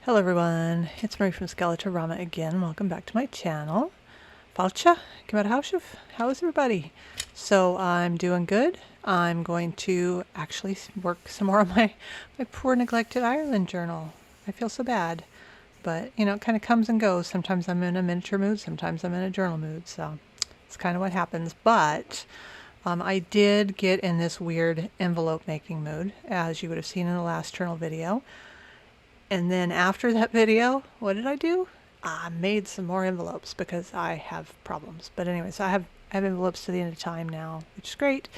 Hello everyone, it's Marie from Skeletorama again. Welcome back to my channel. Falcha, how is everybody? So I'm doing good. I'm going to actually work some more on my poor neglected Ireland journal. I feel so bad, but you know, it kind of comes and goes. Sometimes I'm in a miniature mood, sometimes I'm in a journal mood, so it's kind of what happens. But I did get in this weird envelope making mood, as you would have seen in the last journal video. And then after that video, what did I do? I made some more envelopes because I have problems. But anyway, so I have envelopes to the end of time now, which is great.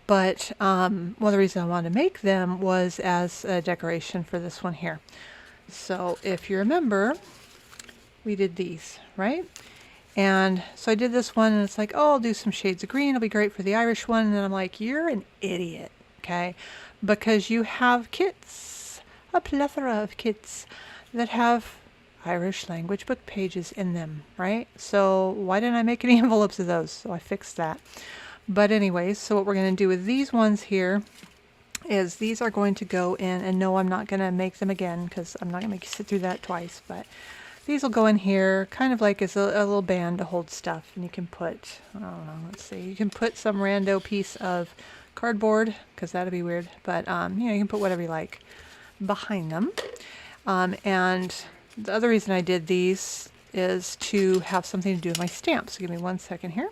But one of the reasons I wanted to make them was as a decoration for this one here. So if you remember, we did these, right? And so I did this one and it's like, oh, I'll do some shades of green. It'll be great for the Irish one. And then I'm like, you're an idiot, okay? Because you have kits. A plethora of kits that have Irish language book pages in them, right? So why didn't I make any envelopes of those? So I fixed that. But anyways, so what we're going to do with these ones here is these are going to go in, and no, I'm not going to make them again because I'm not going to make you sit through that twice, but these will go in here kind of like as a little band to hold stuff. And you can put, I don't know, let's see, you can put some rando piece of cardboard because that'd be weird, but you know, you can put whatever you like behind them. And the other reason I did these is to have something to do with my stamps. So give me 1 second here.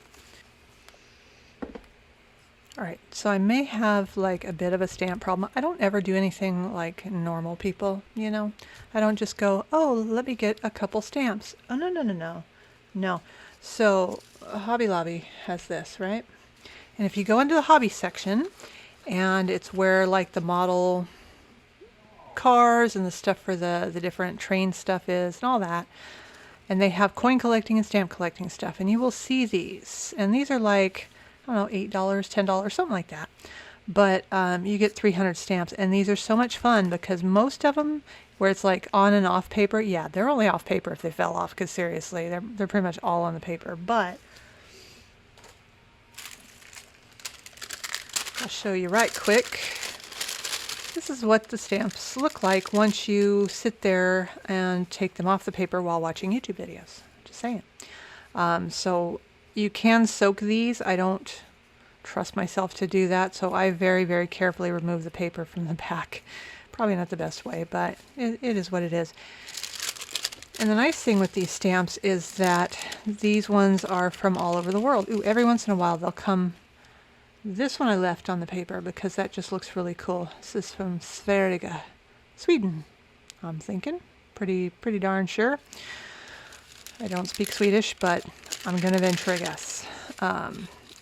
Alright, so I may have like a bit of a stamp problem. I don't ever do anything like normal people, you know. I don't just go, oh, let me get a couple stamps. Oh, no. So Hobby Lobby has this, right? And if you go into the hobby section, and it's where like the model cars and the stuff for the different train stuff is and all that, and they have coin collecting and stamp collecting stuff, and you will see these, and these are like, I don't know, $8, $10, something like that, but you get 300 stamps, and these are so much fun because most of them where it's like on and off paper, yeah, they're only off paper if they fell off, because seriously, they're pretty much all on the paper. But I'll show you right quick. This is what the stamps look like once you sit there and take them off the paper while watching YouTube videos. Just saying. So you can soak these. I don't trust myself to do that, so I very, very carefully remove the paper from the back. Probably not the best way, but it is what it is. And the nice thing with these stamps is that these ones are from all over the world. Ooh, every once in a while they'll come. This one I left on the paper because that just looks really cool. This is from Sverige, Sweden, I'm thinking. Pretty darn sure. I don't speak Swedish, but I'm going to venture a guess.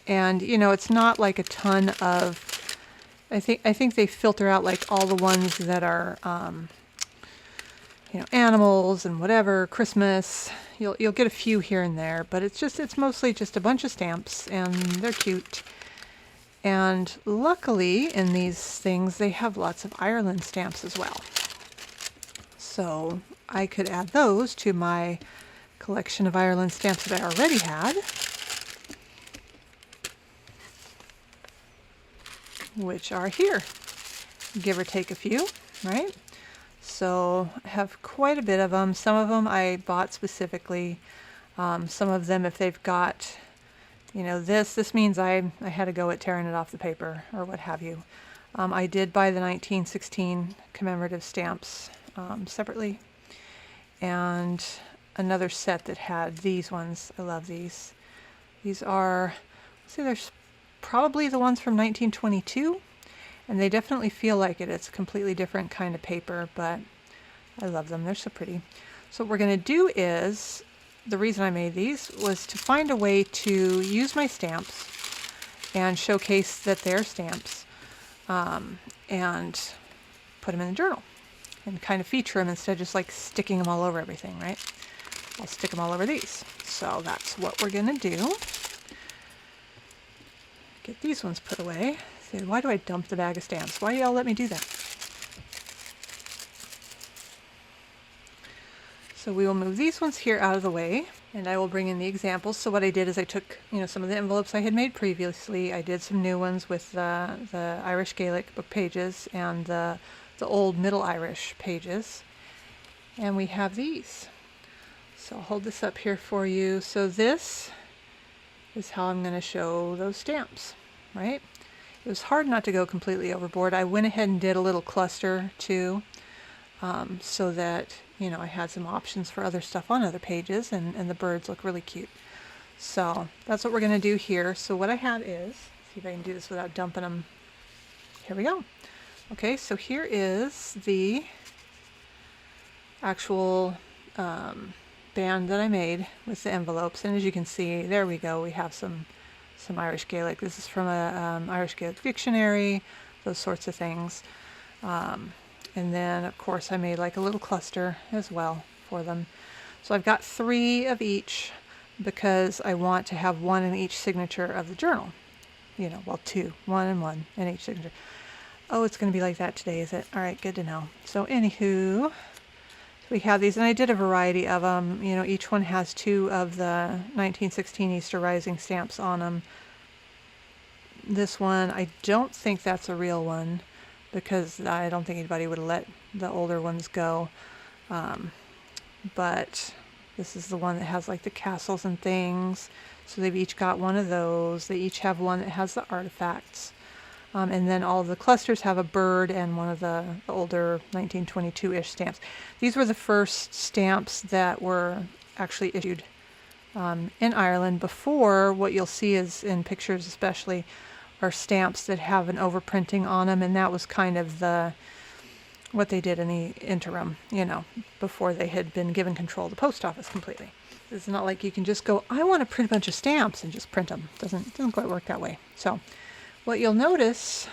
And, you know, it's not like a ton of... I think they filter out like all the ones that are, you know, animals and whatever, Christmas. You'll get a few here and there, but it's mostly just a bunch of stamps, and they're cute. And luckily in these things they have lots of Ireland stamps as well. So I could add those to my collection of Ireland stamps that I already had, which are here, give or take a few, right? So I have quite a bit of them. Some of them I bought specifically. Some of them, if they've got, you know, this means I had to go at tearing it off the paper or what have you. I did buy the 1916 commemorative stamps separately, and another set that had these ones. I love these. These are, let's see, they're probably the ones from 1922, and they definitely feel like it. It's a completely different kind of paper, but I love them. They're so pretty. So what we're going to do is, the reason I made these was to find a way to use my stamps and showcase that they're stamps, and put them in the journal and kind of feature them instead of just like sticking them all over everything, right? I'll stick them all over these. So that's what we're going to do. Get these ones put away. See, why do I dump the bag of stamps? Why do y'all let me do that? So we will move these ones here out of the way, and I will bring in the examples. So what I did is I took, you know, some of the envelopes I had made previously. I did some new ones with the Irish Gaelic book pages and the old Middle Irish pages. And we have these. So I'll hold this up here for you. So this is how I'm going to show those stamps, right? It was hard not to go completely overboard. I went ahead and did a little cluster too, so that, you know, I had some options for other stuff on other pages, and the birds look really cute. So that's what we're going to do here. So what I have is, see if I can do this without dumping them. Here we go. Okay, so here is the actual band that I made with the envelopes, and as you can see, there we go, we have some Irish Gaelic. This is from a Irish Gaelic dictionary, those sorts of things. And then of course I made like a little cluster as well for them. So I've got 3 of each because I want to have 1 in each signature of the journal. You know, well, 2, 1 and 1 in each signature. Oh, it's going to be like that today, is it? All right, good to know. So anywho, we have these, and I did a variety of them. You know, each one has 2 of the 1916 Easter Rising stamps on them. This one, I don't think that's a real one because I don't think anybody would let the older ones go. But this is the one that has like the castles and things. So they've each got 1 of those. They each have 1 that has the artifacts. And then all of the clusters have a bird and 1 of the older 1922-ish stamps. These were the first stamps that were actually issued in Ireland. Before, what you'll see is in pictures especially are stamps that have an overprinting on them, and that was kind of what they did in the interim, you know, before they had been given control of the post office completely. It's not like you can just go, I want to print a bunch of stamps and just print them. Doesn't quite work that way. So what you'll notice,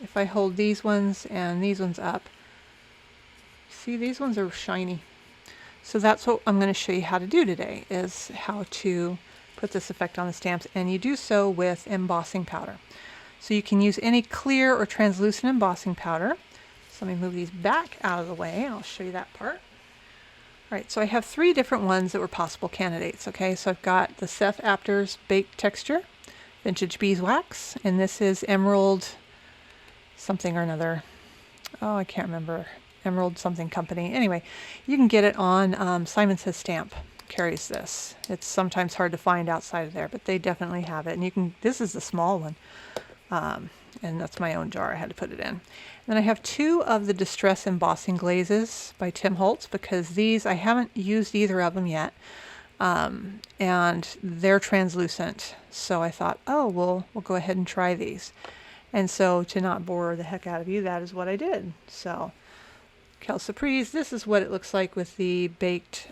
if I hold these ones and these ones up, see, these ones are shiny. So that's what I'm going to show you how to do today, is how to put this effect on the stamps, and you do so with embossing powder. So you can use any clear or translucent embossing powder. So let me move these back out of the way and I'll show you that part. All right, so I have 3 different ones that were possible candidates. Okay, so I've got the Seth Apter's Baked Texture Vintage Beeswax, and this is Emerald something or another. Oh, I can't remember. Emerald something company. Anyway, you can get it on Simon Says Stamp carries this. It's sometimes hard to find outside of there, but they definitely have it. And you can, this is the small one. And that's my own jar. I had to put it in. And then I have 2 of the Distress Embossing Glazes by Tim Holtz, because these, I haven't used either of them yet. And they're translucent. So I thought, oh, we'll go ahead and try these. And so, to not bore the heck out of you, that is what I did. So, Kel Surprise, this is what it looks like with the baked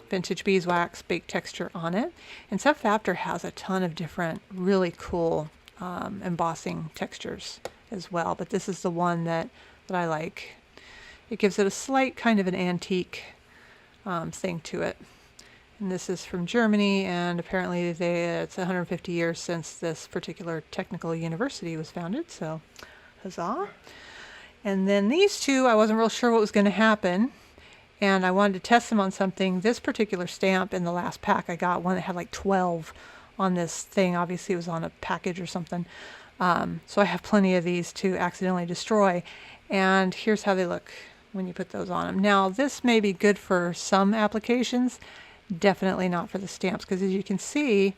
vintage beeswax baked texture on it. And Seth Apter has a ton of different really cool embossing textures as well, but this is the one that I like. It gives it a slight kind of an antique thing to it. And this is from Germany, and apparently it's 150 years since this particular technical university was founded, so huzzah. And then these 2, I wasn't real sure what was going to happen, and I wanted to test them on something. This particular stamp in the last pack, I got one that had like 12 on this thing. Obviously it was on a package or something. So I have plenty of these to accidentally destroy, and here's how they look when you put those on them. Now this may be good for some applications, definitely not for the stamps, because as you can see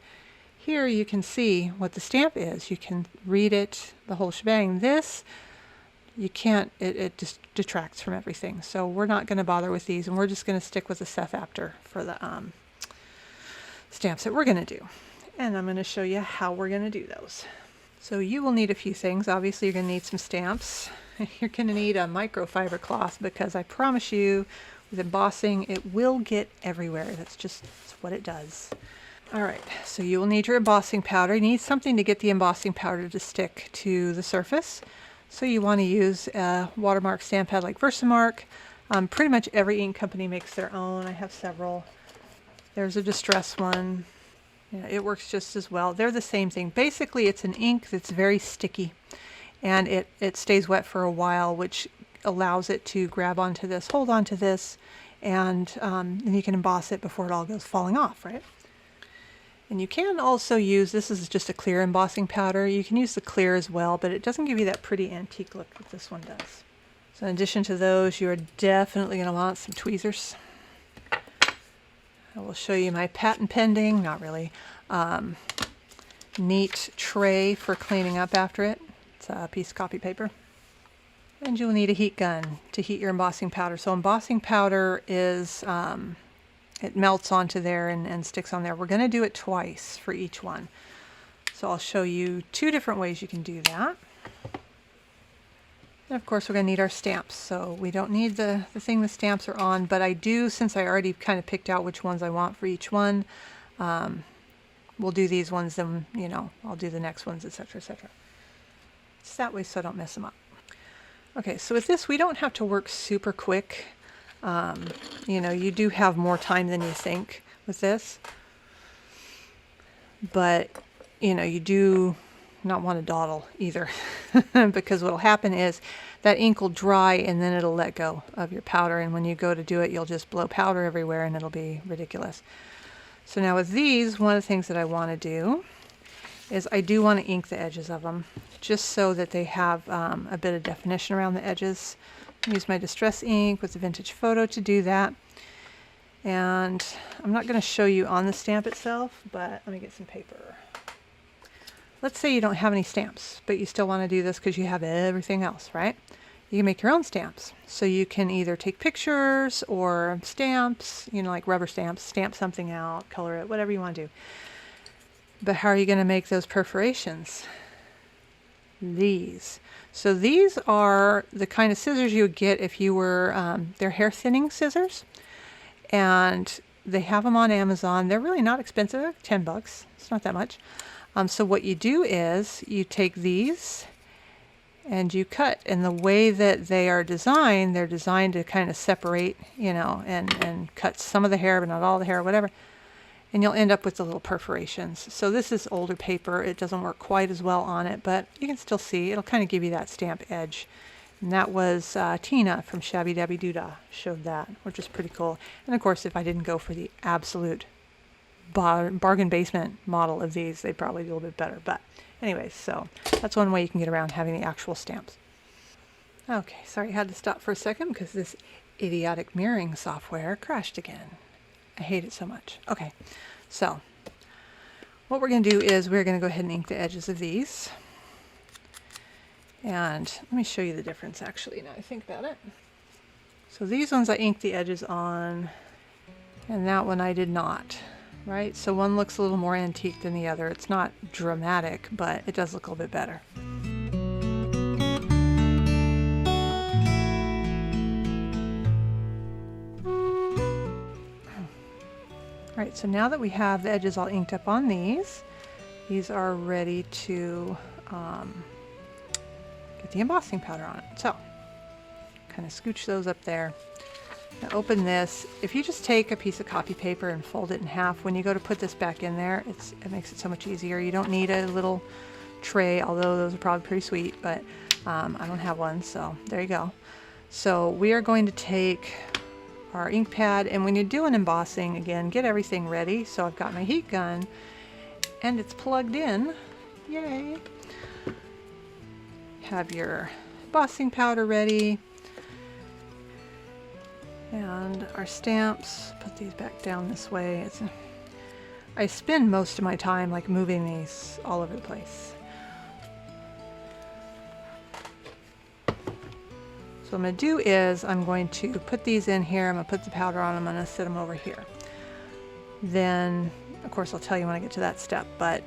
here, you can see what the stamp is. You can read it, the whole shebang. This, you can't, it just detracts from everything. So we're not going to bother with these, and we're just going to stick with the Seth Apter for the stamps that we're going to do. And I'm going to show you how we're going to do those. So you will need a few things. Obviously you're going to need some stamps. You're going to need a microfiber cloth, because I promise you with embossing it will get everywhere. That's what it does. Alright, so you will need your embossing powder. You need something to get the embossing powder to stick to the surface. So you want to use a watermark stamp pad like Versamark. Pretty much every ink company makes their own. I have several. There's a Distress one. Yeah, it works just as well. They're the same thing. Basically, it's an ink that's very sticky, and it stays wet for a while, which allows it to grab onto this, hold onto this, and then you can emboss it before it all goes falling off, right? And you can also use, this is just a clear embossing powder. You can use the clear as well, but it doesn't give you that pretty antique look that this one does. So in addition to those, you are definitely going to want some tweezers. I will show you my patent pending, not really, neat tray for cleaning up after it. It's a piece of copy paper. And you'll need a heat gun to heat your embossing powder. So embossing powder is, it melts onto there and sticks on there. We're going to do it twice for each one. So I'll show you 2 different ways you can do that. And of course we're going to need our stamps. So we don't need the thing the stamps are on, but I do, since I already kind of picked out which ones I want for each one, we'll do these ones, then, you know, I'll do the next ones, etc., etc. It's that way so I don't mess them up. Okay, so with this, we don't have to work super quick. You know, you do have more time than you think with this. But, you know, you do not want to dawdle either. Because what will happen is that ink will dry and then it'll let go of your powder. And when you go to do it, you'll just blow powder everywhere and it'll be ridiculous. So now with these, one of the things that I want to do is I do want to ink the edges of them, just so that they have a bit of definition around the edges. I use my distress ink with the vintage photo to do that. And I'm not going to show you on the stamp itself, but let me get some paper. Let's say you don't have any stamps, but you still want to do this because you have everything else, right? You can make your own stamps. So you can either take pictures or stamps, you know, like rubber stamps, stamp something out, color it, whatever you want to do. But how are you going to make those perforations? These. So these are the kind of scissors you would get if you were, they're hair thinning scissors. And they have them on Amazon. They're really not expensive, they're 10 bucks. It's not that much. So what you do is you take these and you cut. And the way that they are designed, they're designed to kind of separate, you know, and cut some of the hair, but not all the hair, whatever. And you'll end up with the little perforations. So this is older paper. It doesn't work quite as well on it, but you can still see. It'll kind of give you that stamp edge. And that was Tina from Shabbydabbydoodah showed that, which is pretty cool. And of course, if I didn't go for the absolute bargain basement model of these, they'd probably do a little bit better. But anyways, so that's one way you can get around having the actual stamps. Okay, sorry, I had to stop for a second because this idiotic mirroring software crashed again. I hate it so much. Okay, so what we're going to do is we're going to go ahead and ink the edges of these. And let me show you the difference actually now I think about it. So these ones I inked the edges on, and that one I did not, right? So one looks a little more antique than the other. It's not dramatic, but it does look a little bit better. All right, so now that we have the edges all inked up on these are ready to get the embossing powder on it. So kind of scooch those up there. Now open this. If you just take a piece of copy paper and fold it in half, when you go to put this back in there, it makes it so much easier. You don't need a little tray, although those are probably pretty sweet, but I don't have one, so there you go. So we are going to take our ink pad, and when you're doing embossing, again, get everything ready. So I've got my heat gun and it's plugged in. Yay! Have your embossing powder ready and our stamps. Put these back down this way. I spend most of my time like moving these all over the place. So what I'm going to do is I'm going to put these in here. I'm going to put the powder on them. I'm going to set them over here. Then, of course, I'll tell you when I get to that step. But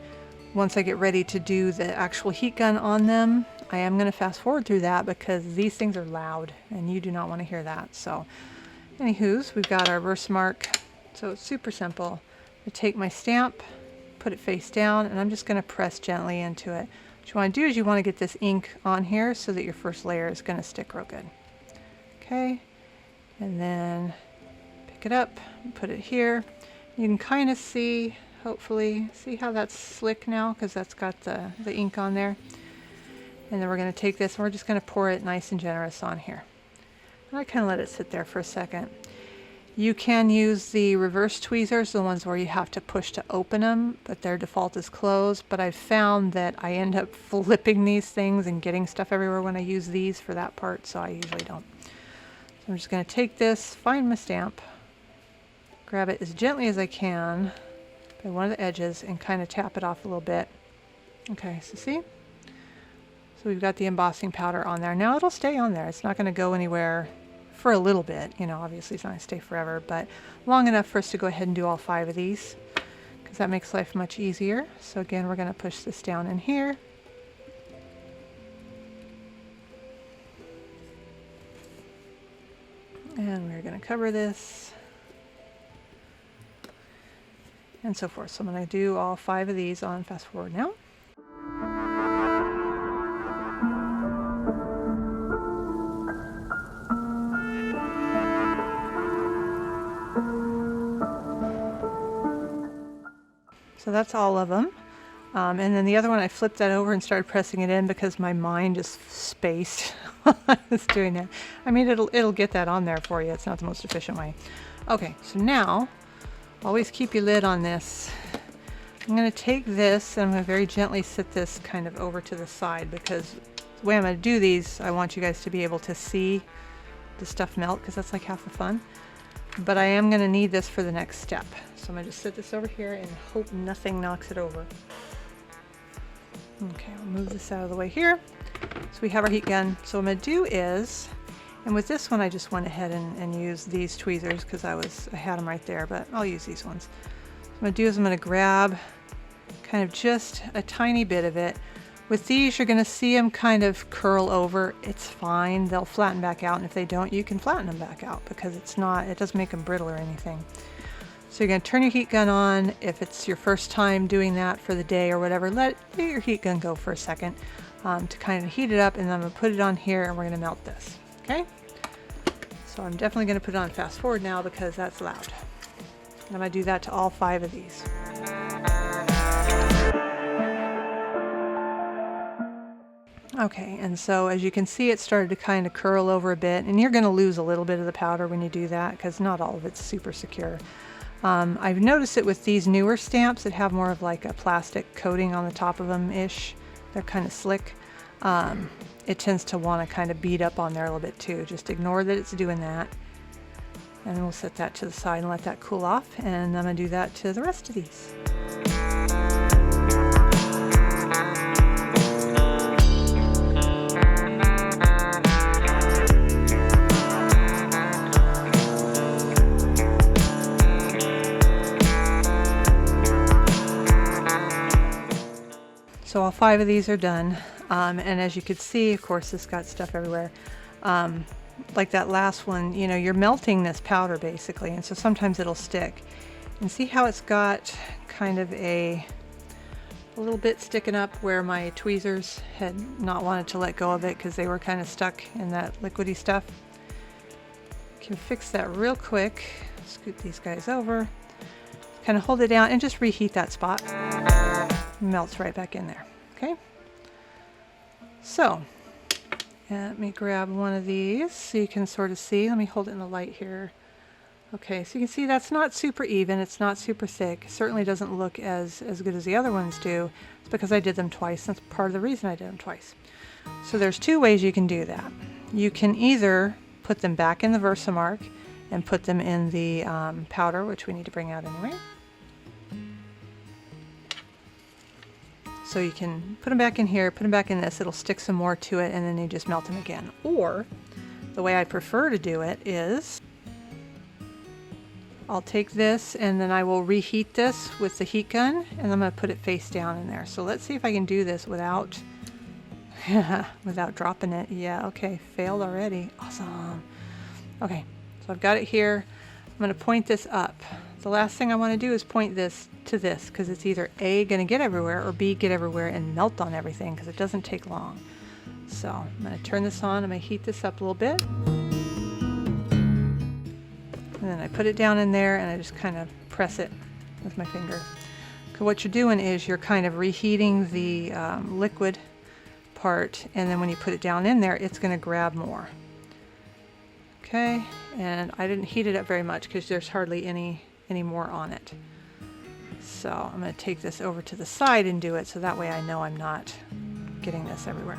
once I get ready to do the actual heat gun on them, I am going to fast forward through that because these things are loud and you do not want to hear that. So, anywho's, we've got our verse mark. So it's super simple. I take my stamp, put it face down, and I'm just going to press gently into it. What you want to do is you want to get this ink on here so that your first layer is going to stick real good. Okay, and then pick it up and put it here. You can kind of see, hopefully, see how that's slick now because that's got the ink on there. And then we're going to take this and we're just going to pour it nice and generous on here. And I kind of let it sit there for a second. You can use the reverse tweezers, the ones where you have to push to open them, but their default is closed. But I've found that I end up flipping these things and getting stuff everywhere when I use these for that part, so I usually don't. So I'm just going to take this, find my stamp, grab it as gently as I can by one of the edges and kind of tap it off a little bit. Okay, so see? So we've got the embossing powder on there. Now it'll stay on there. It's not going to go anywhere for a little bit. You know, obviously it's not going to stay forever, but long enough for us to go ahead and do all 5 of these, because that makes life much easier. So again, we're going to push this down in here. And we're going to cover this. And so forth. So I'm going to do all 5 of these on fast forward now. So that's all of them. And then the other one, I flipped that over and started pressing it in because my mind just spaced while I was doing that. I mean, it'll get that on there for you. It's not the most efficient way. Okay, so now, always keep your lid on this. I'm going to take this and I'm going to very gently sit this kind of over to the side, because the way I'm going to do these, I want you guys to be able to see the stuff melt, because that's like half the fun. But I am going to need this for the next step. So I'm going to just sit this over here and hope nothing knocks it over. Okay, I'll move this out of the way here. So we have our heat gun. So what I'm going to do is, and with this one I just went ahead and used these tweezers because I had them right there, but I'll use these ones. What I'm going to do is I'm going to grab kind of just a tiny bit of it. With these, you're going to see them kind of curl over. It's fine. They'll flatten back out, and if they don't, you can flatten them back out because it doesn't make them brittle or anything. So you're going to turn your heat gun on. If it's your first time doing that for the day or whatever, let your heat gun go for a second to kind of heat it up, and then I'm going to put it on here and we're going to melt this. Okay? So I'm definitely going to put it on fast forward now because that's loud. And I'm going to do that to all 5 of these. Okay, and so as you can see, it started to kind of curl over a bit, and you're going to lose a little bit of the powder when you do that because not all of it's super secure. I've noticed it with these newer stamps that have more of like a plastic coating on the top of them-ish. They're kind of slick. It tends to want to kind of bead up on there a little bit too. Just ignore that it's doing that. And we'll set that to the side and let that cool off, and I'm going to do that to the rest of these. So all 5 of these are done, and as you could see, of course, this got stuff everywhere. Like that last one, you know, you're melting this powder basically, and so sometimes it'll stick. And see how it's got kind of a little bit sticking up where my tweezers had not wanted to let go of it because they were kind of stuck in that liquidy stuff. Can fix that real quick. Scoot these guys over, kind of hold it down and just reheat that spot. Melts right back in there. Okay, so let me grab one of these so you can sort of see. Let me hold it in the light here. Okay, so you can see that's not super even, it's not super thick. It certainly doesn't look as good as the other ones do. It's because I did them twice. That's part of the reason I did them twice. So there's 2 ways you can do that. You can either put them back in the Versamark and put them in the powder, which we need to bring out anyway. So you can put them back in here, put them back in this, it'll stick some more to it, and then you just melt them again. Or, the way I prefer to do it is, I'll take this and then I will reheat this with the heat gun, and I'm going to put it face down in there. So let's see if I can do this without, without dropping it. Yeah, okay, failed already. Awesome. Okay, so I've got it here. I'm going to point this up. The last thing I want to do is point this to this, because it's either A, going to get everywhere, or B, get everywhere and melt on everything, because it doesn't take long. So I'm going to turn this on. I'm going to heat this up a little bit. And then I put it down in there and I just kind of press it with my finger. So what you're doing is you're kind of reheating the liquid part, and then when you put it down in there, it's going to grab more. Okay, and I didn't heat it up very much because there's hardly any more on it. So I'm going to take this over to the side and do it so that way I know I'm not getting this everywhere.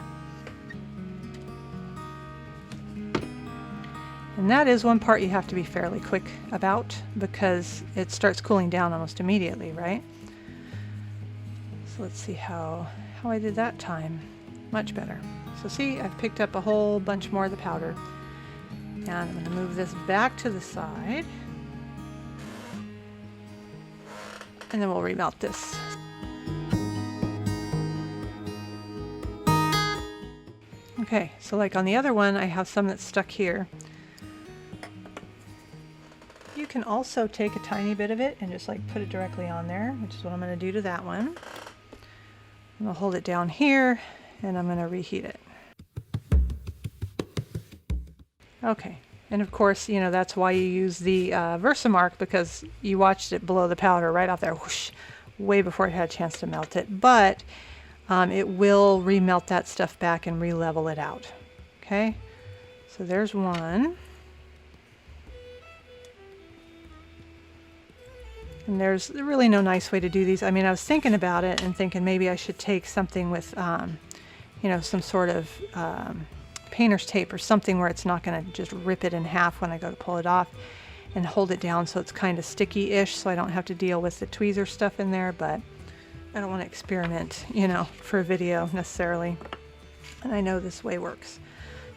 And that is one part you have to be fairly quick about because it starts cooling down almost immediately, right? So let's see how I did that time. Much better. So see, I've picked up a whole bunch more of the powder. And I'm going to move this back to the side. And then we'll remelt this. Okay, so like on the other one, I have some that's stuck here. You can also take a tiny bit of it and just like put it directly on there, which is what I'm going to do to that one. And I'll hold it down here and I'm going to reheat it. Okay, and of course, you know, that's why you use the Versamark, because you watched it blow the powder right off there, whoosh, way before it had a chance to melt it. But it will remelt that stuff back and re-level it out. Okay, so there's one. And there's really no nice way to do these. I mean, I was thinking about it and thinking maybe I should take something with, you know, some sort of painter's tape or something where it's not going to just rip it in half when I go to pull it off, and hold it down so it's kind of sticky-ish so I don't have to deal with the tweezer stuff in there. But I don't want to experiment, you know, for a video necessarily. And I know this way works.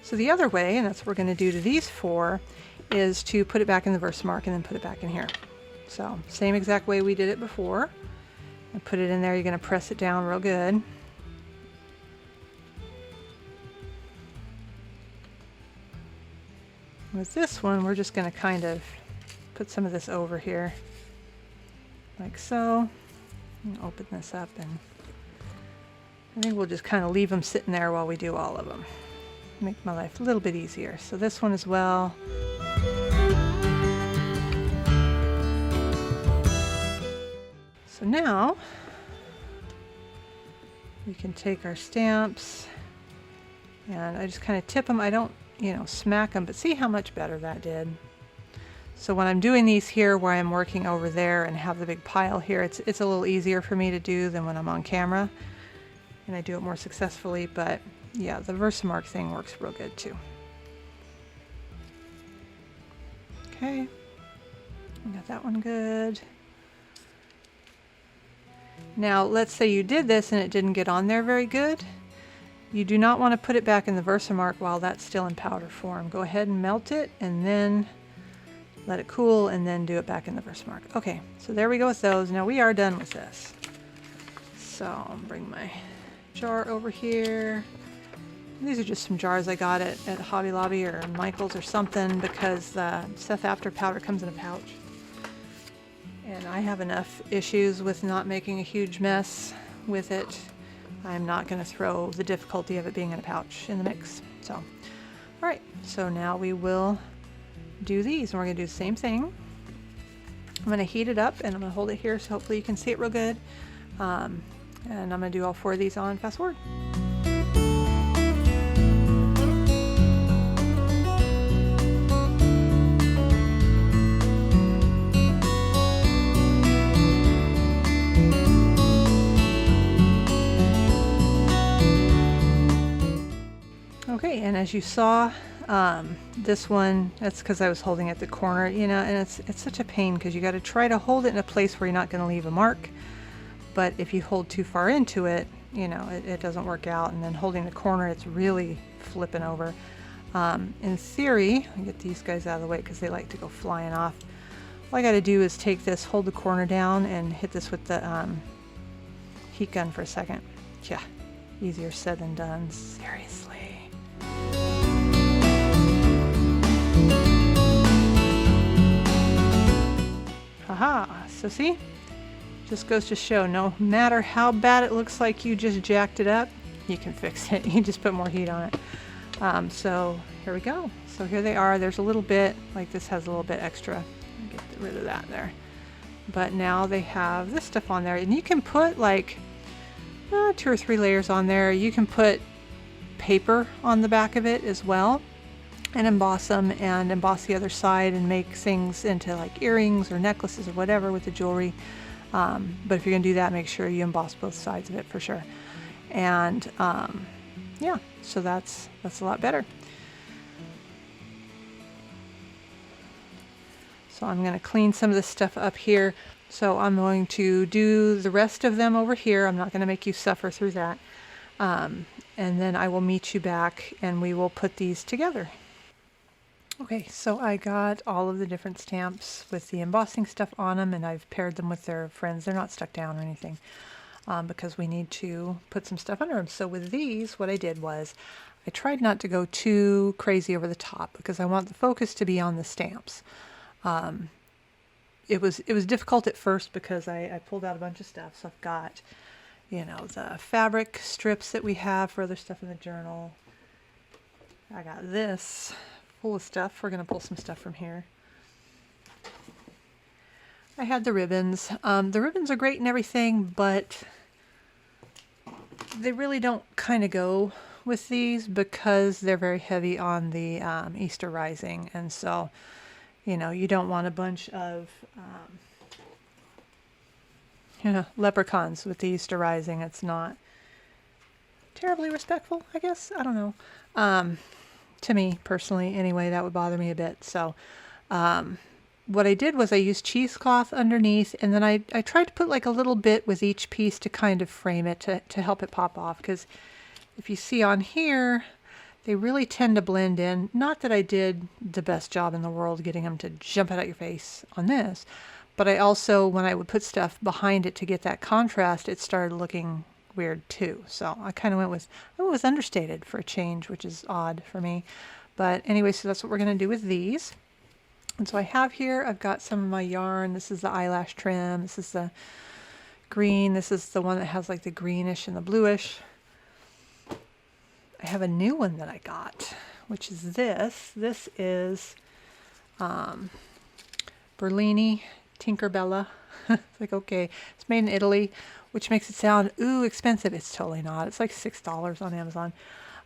So the other way, and that's what we're going to do to these four, is to put it back in the Versamark and then put it back in here. So same exact way we did it before. And put it in there. You're going to press it down real good. With this one, we're just going to kind of put some of this over here, like so. And open this up, and I think we'll just kind of leave them sitting there while we do all of them. Make my life a little bit easier. So this one as well. So now we can take our stamps, and I just kind of tip them. I don't, you know, smack them, but see how much better that did. So when I'm doing these here where I'm working over there and have the big pile here, it's a little easier for me to do than when I'm on camera, and I do it more successfully. But yeah, the Versamark thing works real good too. Okay, I got that one good. Now let's say you did this and it didn't get on there very good. You do not want to put it back in the Versamark while that's still in powder form. Go ahead and melt it and then let it cool and then do it back in the Versamark. Okay, so there we go with those. Now we are done with this. So I'll bring my jar over here. These are just some jars I got at Hobby Lobby or Michael's or something, because the Seth After powder comes in a pouch. And I have enough issues with not making a huge mess with it. I'm not going to throw the difficulty of it being in a pouch in the mix. So, all right, so now we will do these, and we're going to do the same thing. I'm going to heat it up, and I'm going to hold it here so hopefully you can see it real good. And I'm going to do all four of these on fast forward. Okay, and as you saw, this one, that's because I was holding at the corner, you know, and it's such a pain because you got to try to hold it in a place where you're not going to leave a mark. But if you hold too far into it, you know, it doesn't work out. And then holding the corner, it's really flipping over. In theory, I'll get these guys out of the way because they like to go flying off. All I got to do is take this, hold the corner down, and hit this with the heat gun for a second. Yeah, easier said than done, seriously. Haha, so see? Just goes to show, no matter how bad it looks like you just jacked it up, you can fix it. You just put more heat on it. So here we go. So here they are. There's a little bit, like this has a little bit extra. Get rid of that there. But now they have this stuff on there, and you can put like 2 or 3 layers on there. You can put paper on the back of it as well. and emboss them and emboss the other side and make things into like earrings or necklaces or whatever with the jewelry. But if you're gonna do that, make sure you emboss both sides of it for sure. And yeah, so that's a lot better. So I'm going to clean some of this stuff up here. So I'm going to do the rest of them over here. I'm not going to make you suffer through that. And then I will meet you back and we will put these together. Okay, so I got all of the different stamps with the embossing stuff on them, and I've paired them with their friends. They're not stuck down or anything because we need to put some stuff under them. So with these, what I did was I tried not to go too crazy over the top because I want the focus to be on the stamps. It was difficult at first because I pulled out a bunch of stuff. So I've got, you know, the fabric strips that we have for other stuff in the journal. I got this full of stuff. We're going to pull some stuff from here. I had the ribbons. The ribbons are great and everything, but they really don't kind of go with these because they're very heavy on the Easter rising, and so you know, you don't want a bunch of, you know, leprechauns with the Easter rising. It's not terribly respectful, I guess. I don't know. To me, personally, anyway, that would bother me a bit. So what I did was I used cheesecloth underneath, and then I tried to put like a little bit with each piece to kind of frame it to help it pop off. Because if you see on here, they really tend to blend in. Not that I did the best job in the world getting them to jump out at your face on this, but I also, when I would put stuff behind it to get that contrast, it started looking weird too. So I kind of went with understated for a change, which is odd for me. But anyway, so that's what we're going to do with these. And so I have here, I've got some of my yarn. This is the eyelash trim. This is the green. This is the one that has like the greenish and the bluish. I have a new one that I got, which is this. This is Berlini Tinkerbella. It's like, okay, it's made in Italy, which makes it sound, ooh, expensive. It's totally not. It's like $6 on Amazon.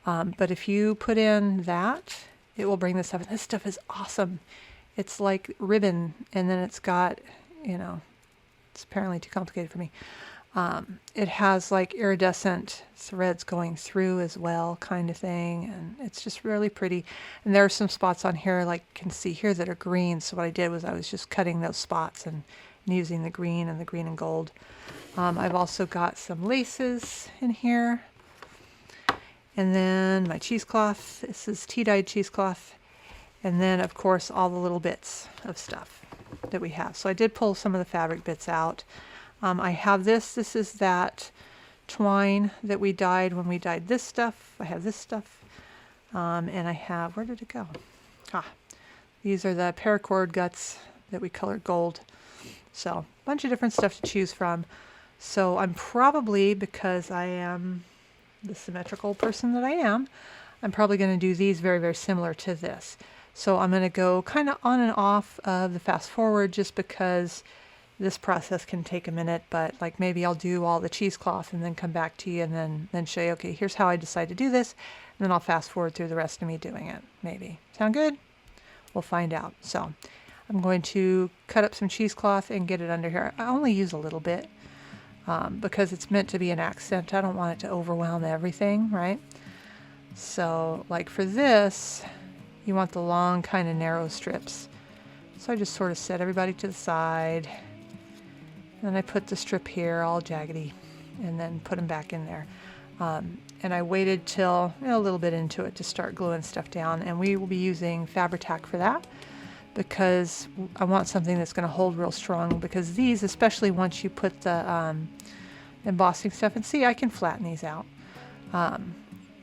But if you put in that, it will bring this stuff. And this stuff is awesome. It's like ribbon, and then it's got, you know, it's apparently too complicated for me. It has like iridescent threads going through as well, kind of thing, and it's just really pretty. And there are some spots on here, like you can see here, that are green. So what I did was I was just cutting those spots and using the green and gold. I've also got some laces in here, and then my cheesecloth. This is tea-dyed cheesecloth, and then of course all the little bits of stuff that we have. So I did pull some of the fabric bits out. I have this. This is that twine that we dyed when we dyed this stuff. I have this stuff. And I have, where did it go? These are the paracord guts that we colored gold. So a bunch of different stuff to choose from. So I'm probably, because I am the symmetrical person that I am, I'm probably going to do these very, very similar to this. So I'm going to go kind of on and off of the fast forward just because this process can take a minute, but like maybe I'll do all the cheesecloth and then come back to you and then show you, okay, here's how I decide to do this. And then I'll fast forward through the rest of me doing it. Maybe. Sound good? We'll find out. So I'm going to cut up some cheesecloth and get it under here. I only use a little bit because it's meant to be an accent. I don't want it to overwhelm everything, right? So like for this, you want the long kind of narrow strips. So I just sort of set everybody to the side. And I put the strip here all jaggedy and then put them back in there. And I waited till a little bit into it to start gluing stuff down. And we will be using Fabri-Tac for that because I want something that's going to hold real strong, because these, especially once you put the embossing stuff, and see, I can flatten these out.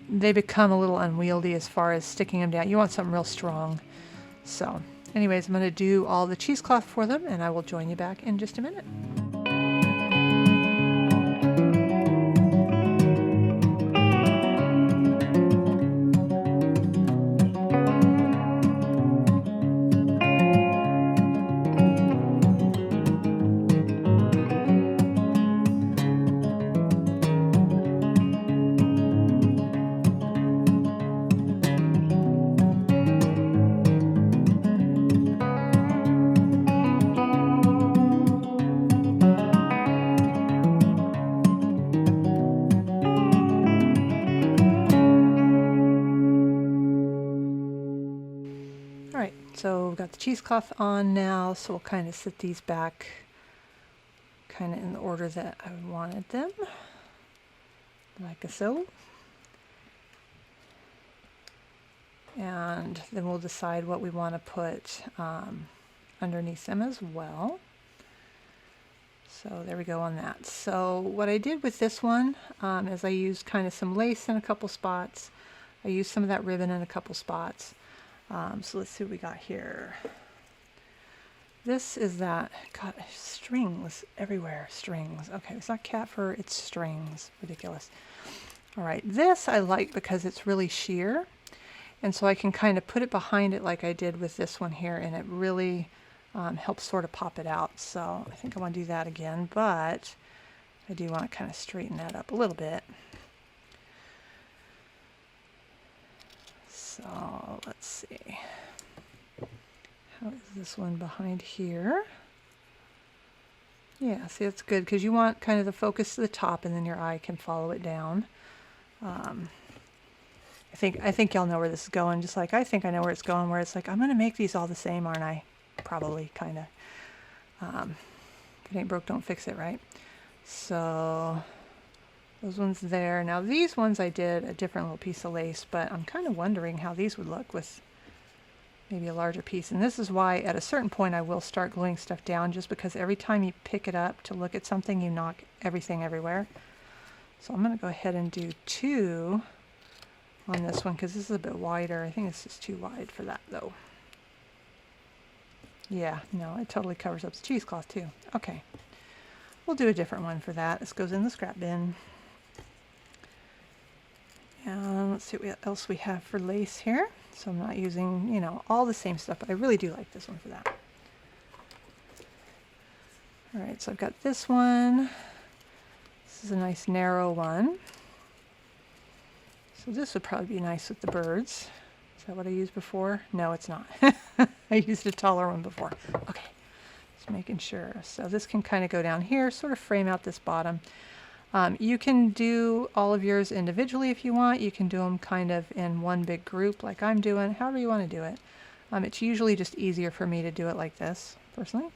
They become a little unwieldy as far as sticking them down. You want something real strong. So anyways, I'm going to do all the cheesecloth for them, and I will join you back in just a minute. we've got the cheesecloth on now, so we'll kind of sit these back kind of in the order that I wanted them, like so. And then we'll decide what we want to put underneath them as well. So there we go on that. So what I did with this one is I used kind of some lace in a couple spots. I used some of that ribbon in a couple spots. So let's see what we got here. This is that, God, strings everywhere, strings. Okay, it's not cat fur, it's strings. Ridiculous. All right, this I like because it's really sheer. And so I can kind of put it behind it like I did with this one here, and it really helps sort of pop it out. So I think I want to do that again, but I do want to kind of straighten that up a little bit. So let's see. How is this one behind here? Yeah, see, that's good because you want kind of the focus to the top, and then your eye can follow it down. I think y'all know where this is going, just like I think I know where it's going, where it's like, I'm going to make these all the same, aren't I? Probably, kind of. If it ain't broke, don't fix it, right? So those ones there. Now these ones I did a different little piece of lace, but I'm kind of wondering how these would look with maybe a larger piece. And this is why at a certain point I will start gluing stuff down, just because every time you pick it up to look at something, you knock everything everywhere. So I'm going to go ahead and do 2 on this one because this is a bit wider. I think this is too wide for that though. Yeah, no, it totally covers up the cheesecloth too. Okay, we'll do a different one for that. This goes in the scrap bin. And let's see what else we have for lace here. So I'm not using, you know, all the same stuff, but I really do like this one for that. All right, so I've got this one. This is a nice narrow one. So this would probably be nice with the birds. Is that what I used before? No, it's not. I used a taller one before. Okay, just making sure. So this can kind of go down here, sort of frame out this bottom. You can do all of yours individually if you want. You can do them kind of in one big group like I'm doing, however you want to do it. It's usually just easier for me to do it like this, personally.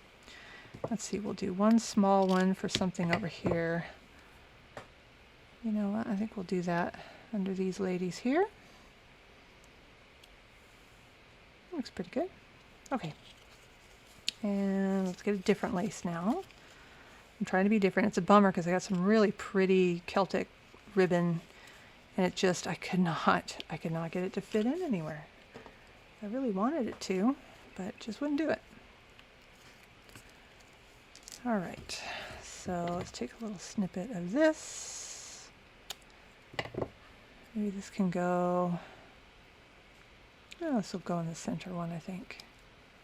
Let's see, we'll do one small one for something over here. You know what, I think we'll do that under these ladies here. Looks pretty good. Okay, and let's get a different lace now. I'm trying to be different. It's a bummer because I got some really pretty Celtic ribbon, and it just, I could not get it to fit in anywhere. I really wanted it to, but it just wouldn't do it. All right, so let's take a little snippet of this. Maybe this can go, oh, this will go in the center one, I think.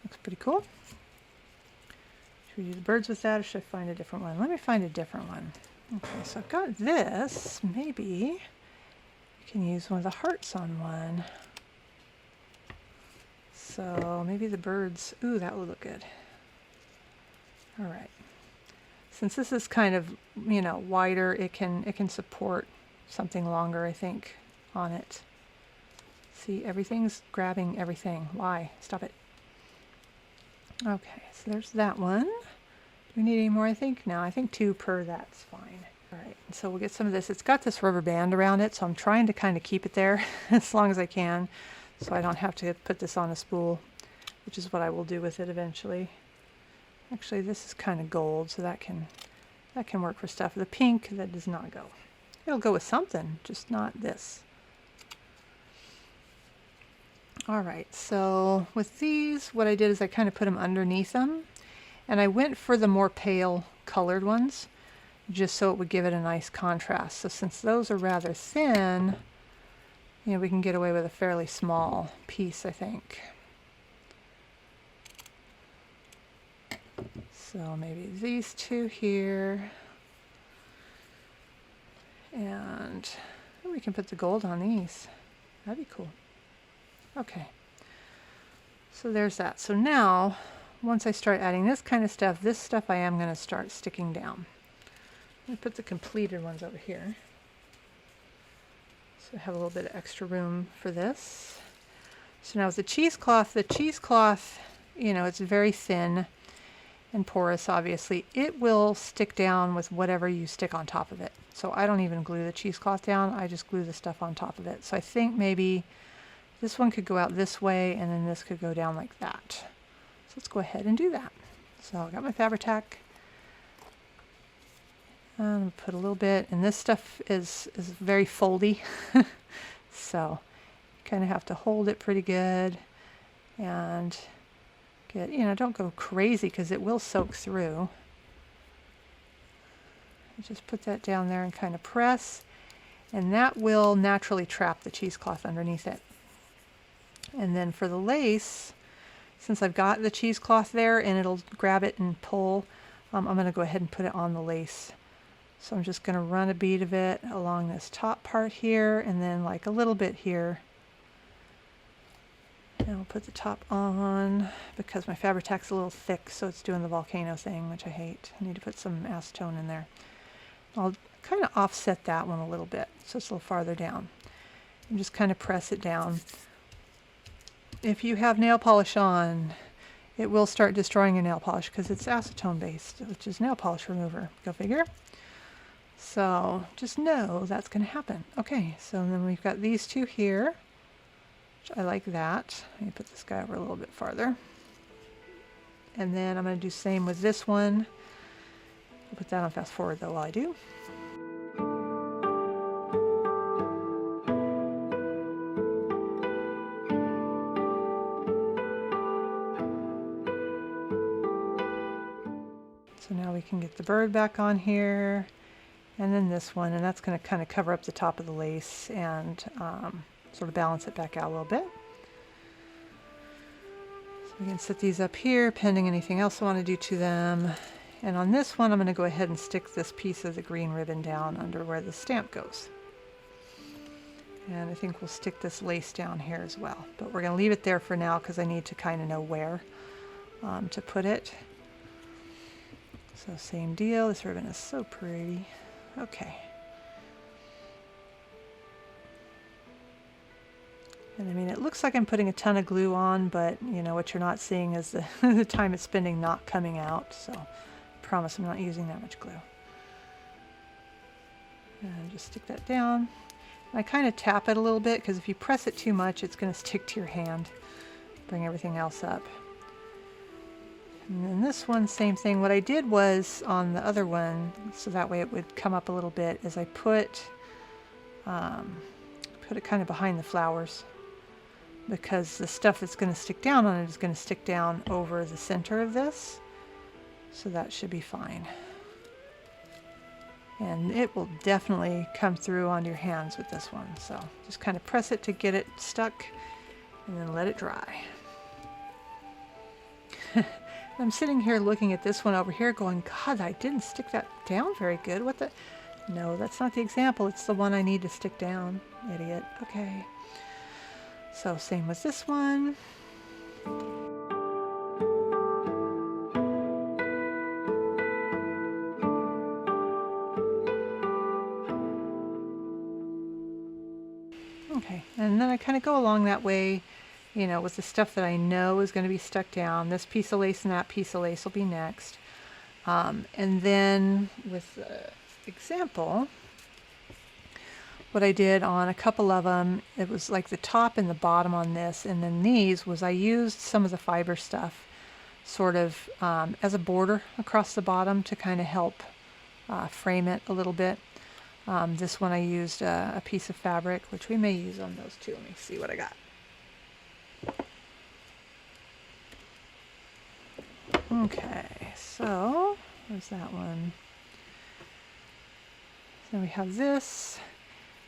Looks pretty cool. Should we do the birds with that, or should I find a different one? Let me find a different one. Okay, so I've got this. Maybe you can use one of the hearts on one. So maybe the birds, ooh, that would look good. All right. Since this is kind of, you know, wider, it can support something longer, I think, on it. See, everything's grabbing everything. Why? Stop it. Okay, so there's that one. Do we need any more, I think? No, I think 2 per, that's fine. All right, so we'll get some of this. It's got this rubber band around it, so I'm trying to kind of keep it there as long as I can, so I don't have to put this on a spool, which is what I will do with it eventually. Actually, this is kind of gold, so that can work for stuff. The pink, that does not go. It'll go with something, just not this. All right, so with these, what I did is I kind of put them underneath them, and I went for the more pale colored ones, just so it would give it a nice contrast. So since those are rather thin, you know, we can get away with a fairly small piece, I think. So maybe these 2 here, and we can put the gold on these. That'd be cool. Okay, so there's that. So now, once I start adding this kind of stuff, this stuff I am going to start sticking down. I'm going to put the completed ones over here. So I have a little bit of extra room for this. So now with the cheesecloth you know, it's very thin and porous, obviously, it will stick down with whatever you stick on top of it. So I don't even glue the cheesecloth down, I just glue the stuff on top of it. So I think maybe this one could go out this way and then this could go down like that. So let's go ahead and do that. So I got my Fabri-Tac. I'm going to put a little bit, and this stuff is very foldy. So you kind of have to hold it pretty good and get, you know, don't go crazy because it will soak through. Just put that down there and kind of press, and that will naturally trap the cheesecloth underneath it. And then for the lace, since I've got the cheesecloth there and it'll grab it and pull, I'm going to go ahead and put it on the lace. So I'm just going to run a bead of it along this top part here and then like a little bit here. And I'll put the top on because my Fabri-Tac's a little thick, so it's doing the volcano thing, which I hate. I need to put some acetone in there. I'll kind of offset that one a little bit so it's a little farther down. And just kind of press it down. If you have nail polish on, it will start destroying your nail polish because it's acetone based, which is nail polish remover. Go figure. So just know that's going to happen. Okay, so then we've got these two here, which I like that. Let me put this guy over a little bit farther. And then I'm going to do the same with this one. I'll put that on fast forward though while I do. So now we can get the bird back on here, and then this one, and that's going to kind of cover up the top of the lace and sort of balance it back out a little bit. So we can set these up here pending anything else I want to do to them. And on this one I'm going to go ahead and stick this piece of the green ribbon down under where the stamp goes. And I think we'll stick this lace down here as well, but we're going to leave it there for now because I need to kind of know where to put it. So same deal, this ribbon is so pretty. Okay. And I mean, it looks like I'm putting a ton of glue on, but you know, what you're not seeing is the time it's spending not coming out. So I promise I'm not using that much glue. And just stick that down. And I kind of tap it a little bit because if you press it too much, it's going to stick to your hand. Bring everything else up. And then this one, same thing. What I did was on the other one, so that way it would come up a little bit, is I put it kind of behind the flowers because the stuff that's going to stick down on it is going to stick down over the center of this. So that should be fine. And it will definitely come through onto your hands with this one. So just kind of press it to get it stuck and then let it dry. I'm sitting here looking at this one over here going, God, I didn't stick that down very good. What the? No, that's not the example. It's the one I need to stick down. Idiot. Okay. So same with this one. Okay, and then I kind of go along that way, you know, with the stuff that I know is going to be stuck down. This piece of lace and that piece of lace will be next. And then with the example, what I did on a couple of them, it was like the top and the bottom on this, and then these was I used some of the fiber stuff sort of as a border across the bottom to kind of help frame it a little bit. This one I used a piece of fabric, which we may use on those too. Let me see what I got. Okay, so where's that one? So we have this.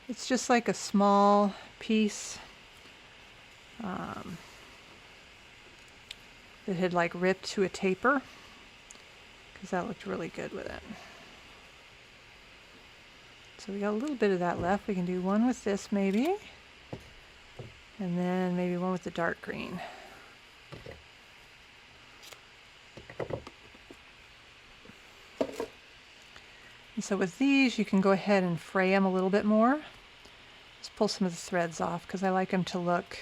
It's just like a small piece that had like ripped to a taper because that looked really good with it. So we got a little bit of that left. We can do one with this maybe, and then maybe one with the dark green. And so with these, you can go ahead and fray them a little bit more. Just pull some of the threads off because I like them to look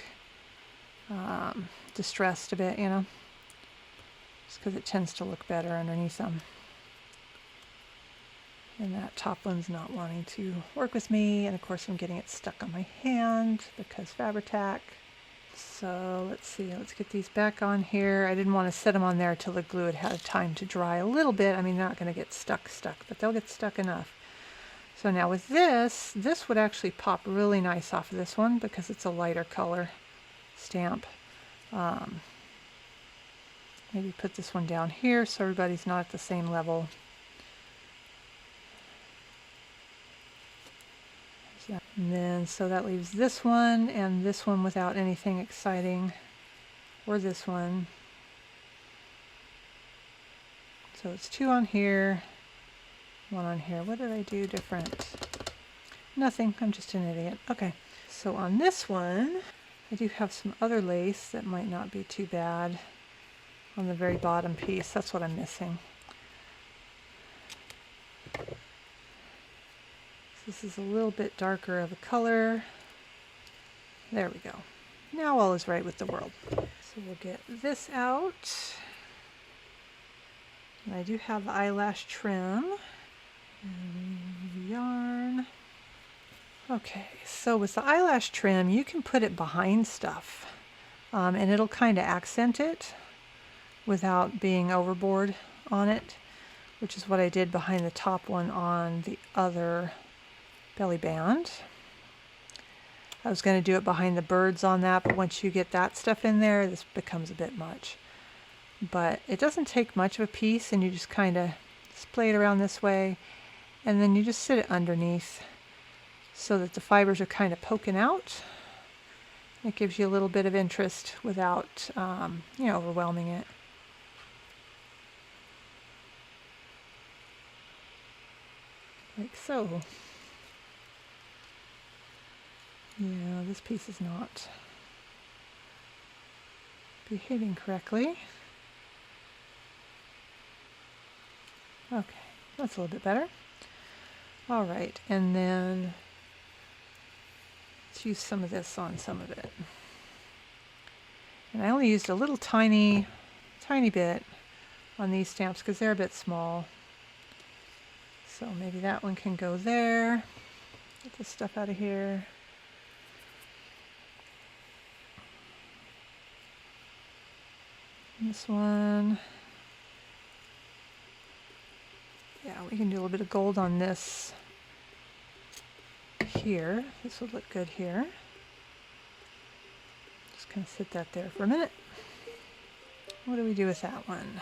distressed a bit, you know. just because it tends to look better underneath them. And that top one's not wanting to work with me, and of course I'm getting it stuck on my hand because Fabri-Tac. So let's see, let's get these back on here. I didn't want to set them on there till the glue had had time to dry a little bit. I mean, they're not going to get stuck, but they'll get stuck enough. So now with this would actually pop really nice off of this one because it's a lighter color stamp. Maybe put this one down here so everybody's not at the same level. And then, so that leaves this one and this one without anything exciting, or this one. So it's 2 on here, 1 on here. What did I do different? Nothing, I'm just an idiot. Okay, so on this one, I do have some other lace that might not be too bad on the very bottom piece. That's what I'm missing. This is a little bit darker of a color. There we go. Now all is right with the world. So we'll get this out. And I do have the eyelash trim and yarn. Okay, so with the eyelash trim, you can put it behind stuff and it'll kind of accent it without being overboard on it, which is what I did behind the top one on the other belly band. I was going to do it behind the birds on that, but once you get that stuff in there, this becomes a bit much. But it doesn't take much of a piece, and you just kind of splay it around this way, and then you just sit it underneath so that the fibers are kind of poking out. It gives you a little bit of interest without you know, overwhelming it. Like so. Yeah, this piece is not behaving correctly. Okay, that's a little bit better. All right, and then let's use some of this on some of it. And I only used a little tiny bit on these stamps because they're a bit small. So maybe that one can go there. Get this stuff out of here. This one. Yeah, we can do a little bit of gold on this here. This would look good here. Just kind of sit that there for a minute. What do we do with that one?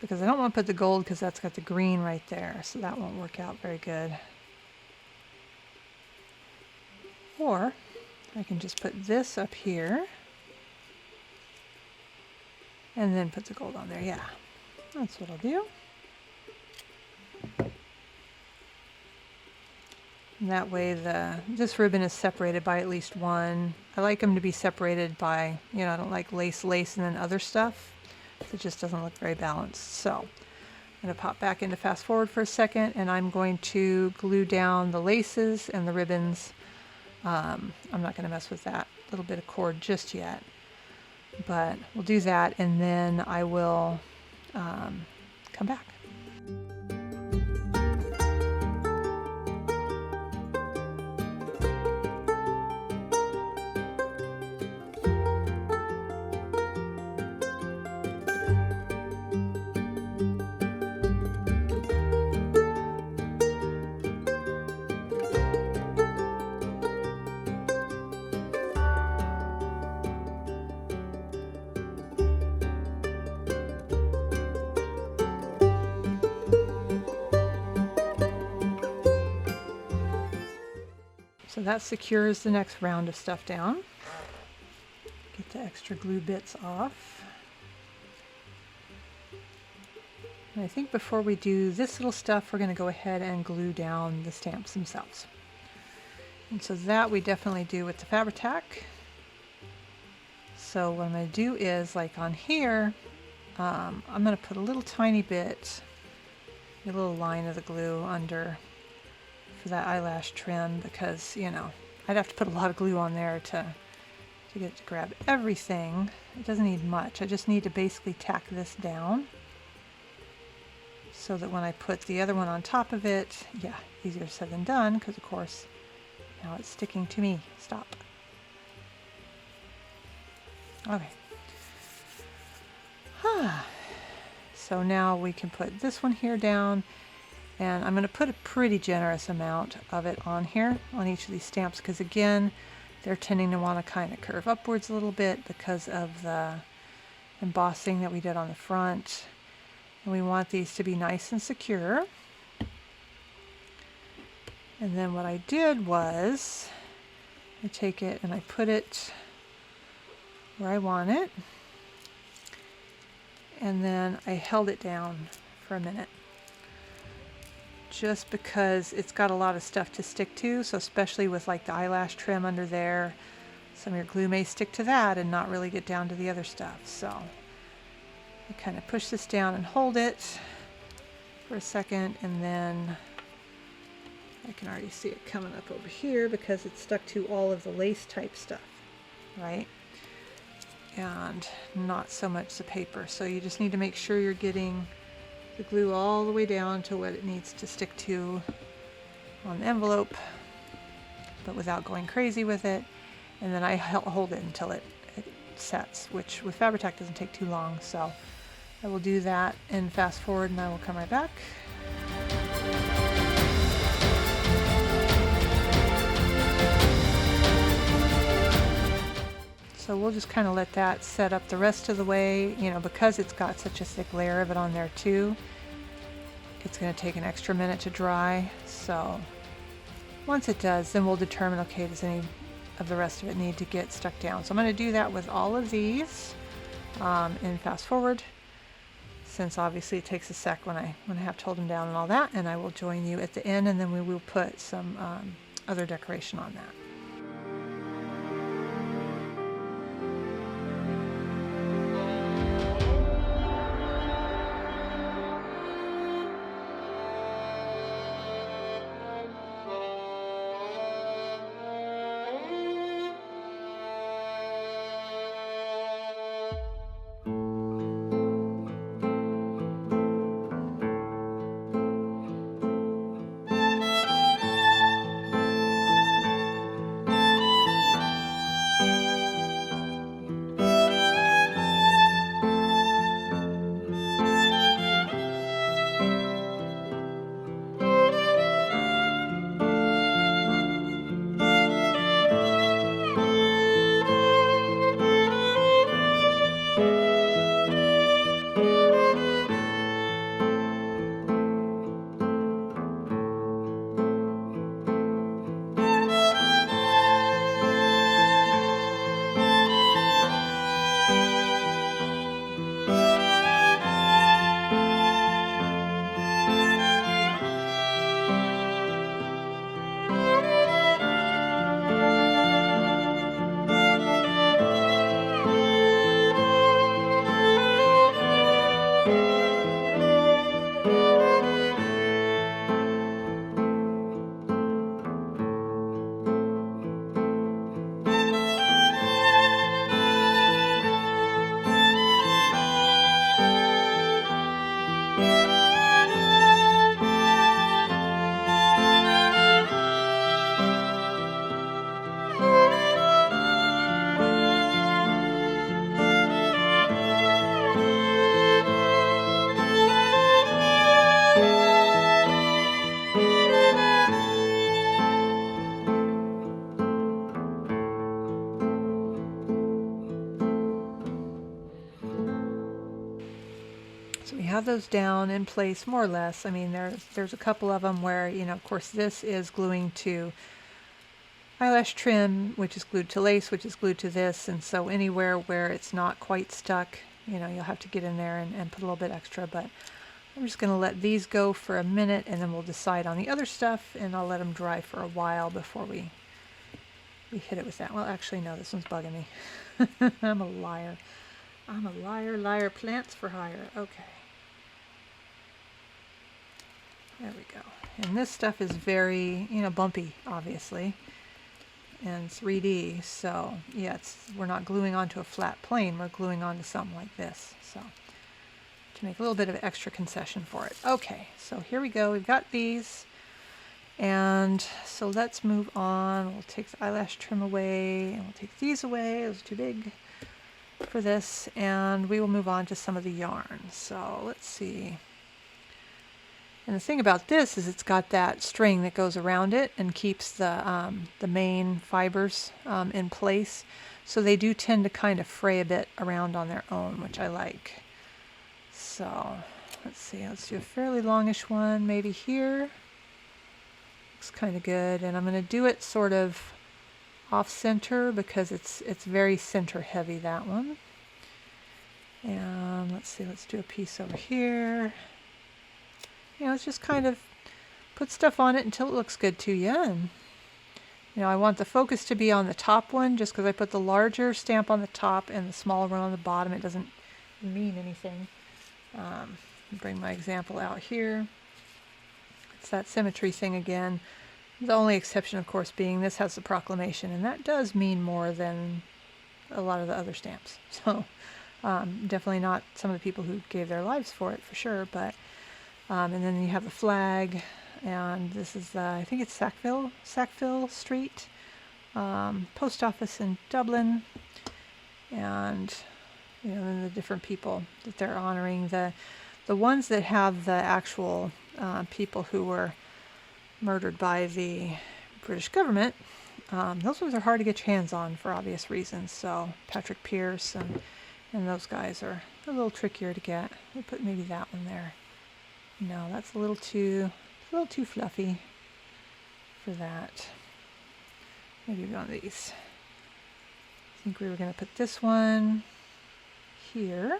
Because I don't want to put the gold because that's got the green right there, so that won't work out very good. Or I can just put this up here and then put the gold on there. Yeah, that's what I'll do. And that way this ribbon is separated by at least one. I like them to be separated by, you know, I don't like lace and then other stuff. It just doesn't look very balanced. So I'm going to pop back into fast forward for a second, and I'm going to glue down the laces and the ribbons. I'm not going to mess with that little bit of cord just yet, but we'll do that, and then I will come back. So that secures the next round of stuff down. Get the extra glue bits off. And I think before we do this little stuff, we're going to go ahead and glue down the stamps themselves. And so that we definitely do with the Fabri-Tac. So what I'm going to do is, like on here, I'm going to put a little tiny bit, a little line of the glue under for that eyelash trim, because, you know, I'd have to put a lot of glue on there to get it to grab everything. It doesn't need much. I just need to basically tack this down so that when I put the other one on top of it, yeah, easier said than done, because of course now it's sticking to me. Stop. Okay. So now we can put this one here down, and I'm going to put a pretty generous amount of it on here on each of these stamps, because again, they're tending to want to kind of curve upwards a little bit because of the embossing that we did on the front. And we want these to be nice and secure. And then what I did was I take it and I put it where I want it. And then I held it down for a minute, just because it's got a lot of stuff to stick to. So especially with like the eyelash trim under there, some of your glue may stick to that and not really get down to the other stuff. So I kind of push this down and hold it for a second, and then I can already see it coming up over here because it's stuck to all of the lace type stuff, right? And not so much the paper. So you just need to make sure you're getting the glue all the way down to what it needs to stick to on the envelope, but without going crazy with it. And then I hold it until it sets, which with Fabri-Tac doesn't take too long. So I will do that and fast forward, and I will come right back. So we'll just kind of let that set up the rest of the way, you know, because it's got such a thick layer of it on there too. It's going to take an extra minute to dry. So once it does, then we'll determine, okay, does any of the rest of it need to get stuck down? So I'm going to do that with all of these and fast forward, since obviously it takes a sec when I have to hold them down and all that. And I will join you at the end, and then we will put some other decoration on that. So we have those down in place more or less. I mean, there's a couple of them where, you know, of course this is gluing to eyelash trim, which is glued to lace, which is glued to this. And so anywhere where it's not quite stuck, you know, you'll have to get in there and put a little bit extra. But I'm just going to let these go for a minute, and then we'll decide on the other stuff, and I'll let them dry for a while before we hit it with that. Well, actually, no, this one's bugging me. I'm a liar. I'm a liar, liar, plants for hire. Okay. There we go. And this stuff is very, you know, bumpy, obviously. and 3D. So yeah, we're not gluing onto a flat plane, we're gluing onto something like this. So to make a little bit of extra concession for it. Okay, so here we go. We've got these. And so let's move on. We'll take the eyelash trim away, and we'll take these away. Those are too big for this. And we will move on to some of the yarn. So let's see. And the thing about this is it's got that string that goes around it and keeps the main fibers in place. So they do tend to kind of fray a bit around on their own, which I like. So let's see. Let's do a fairly longish one, maybe here. Looks kind of good, and I'm going to do it sort of off center because it's very center heavy, that one. And let's see, let's do a piece over here. You know, let's just kind of put stuff on it until it looks good to you. And you know, I want the focus to be on the top one just because I put the larger stamp on the top and the smaller one on the bottom. It doesn't mean anything. Bring my example out here. It's that symmetry thing again. The only exception, of course, being this has the proclamation, and that does mean more than a lot of the other stamps. So definitely not some of the people who gave their lives for it, for sure. But and then you have the flag, and this is the, I think it's Sackville Street, post office in Dublin, and you know, then the different people that they're honoring. The ones that have the actual people who were murdered by the British government, those ones are hard to get your hands on for obvious reasons. So Patrick Pearse and those guys are a little trickier to get. We'll put maybe that one there. No, that's a little too fluffy for that. Maybe one of these. I think we were going to put this one here.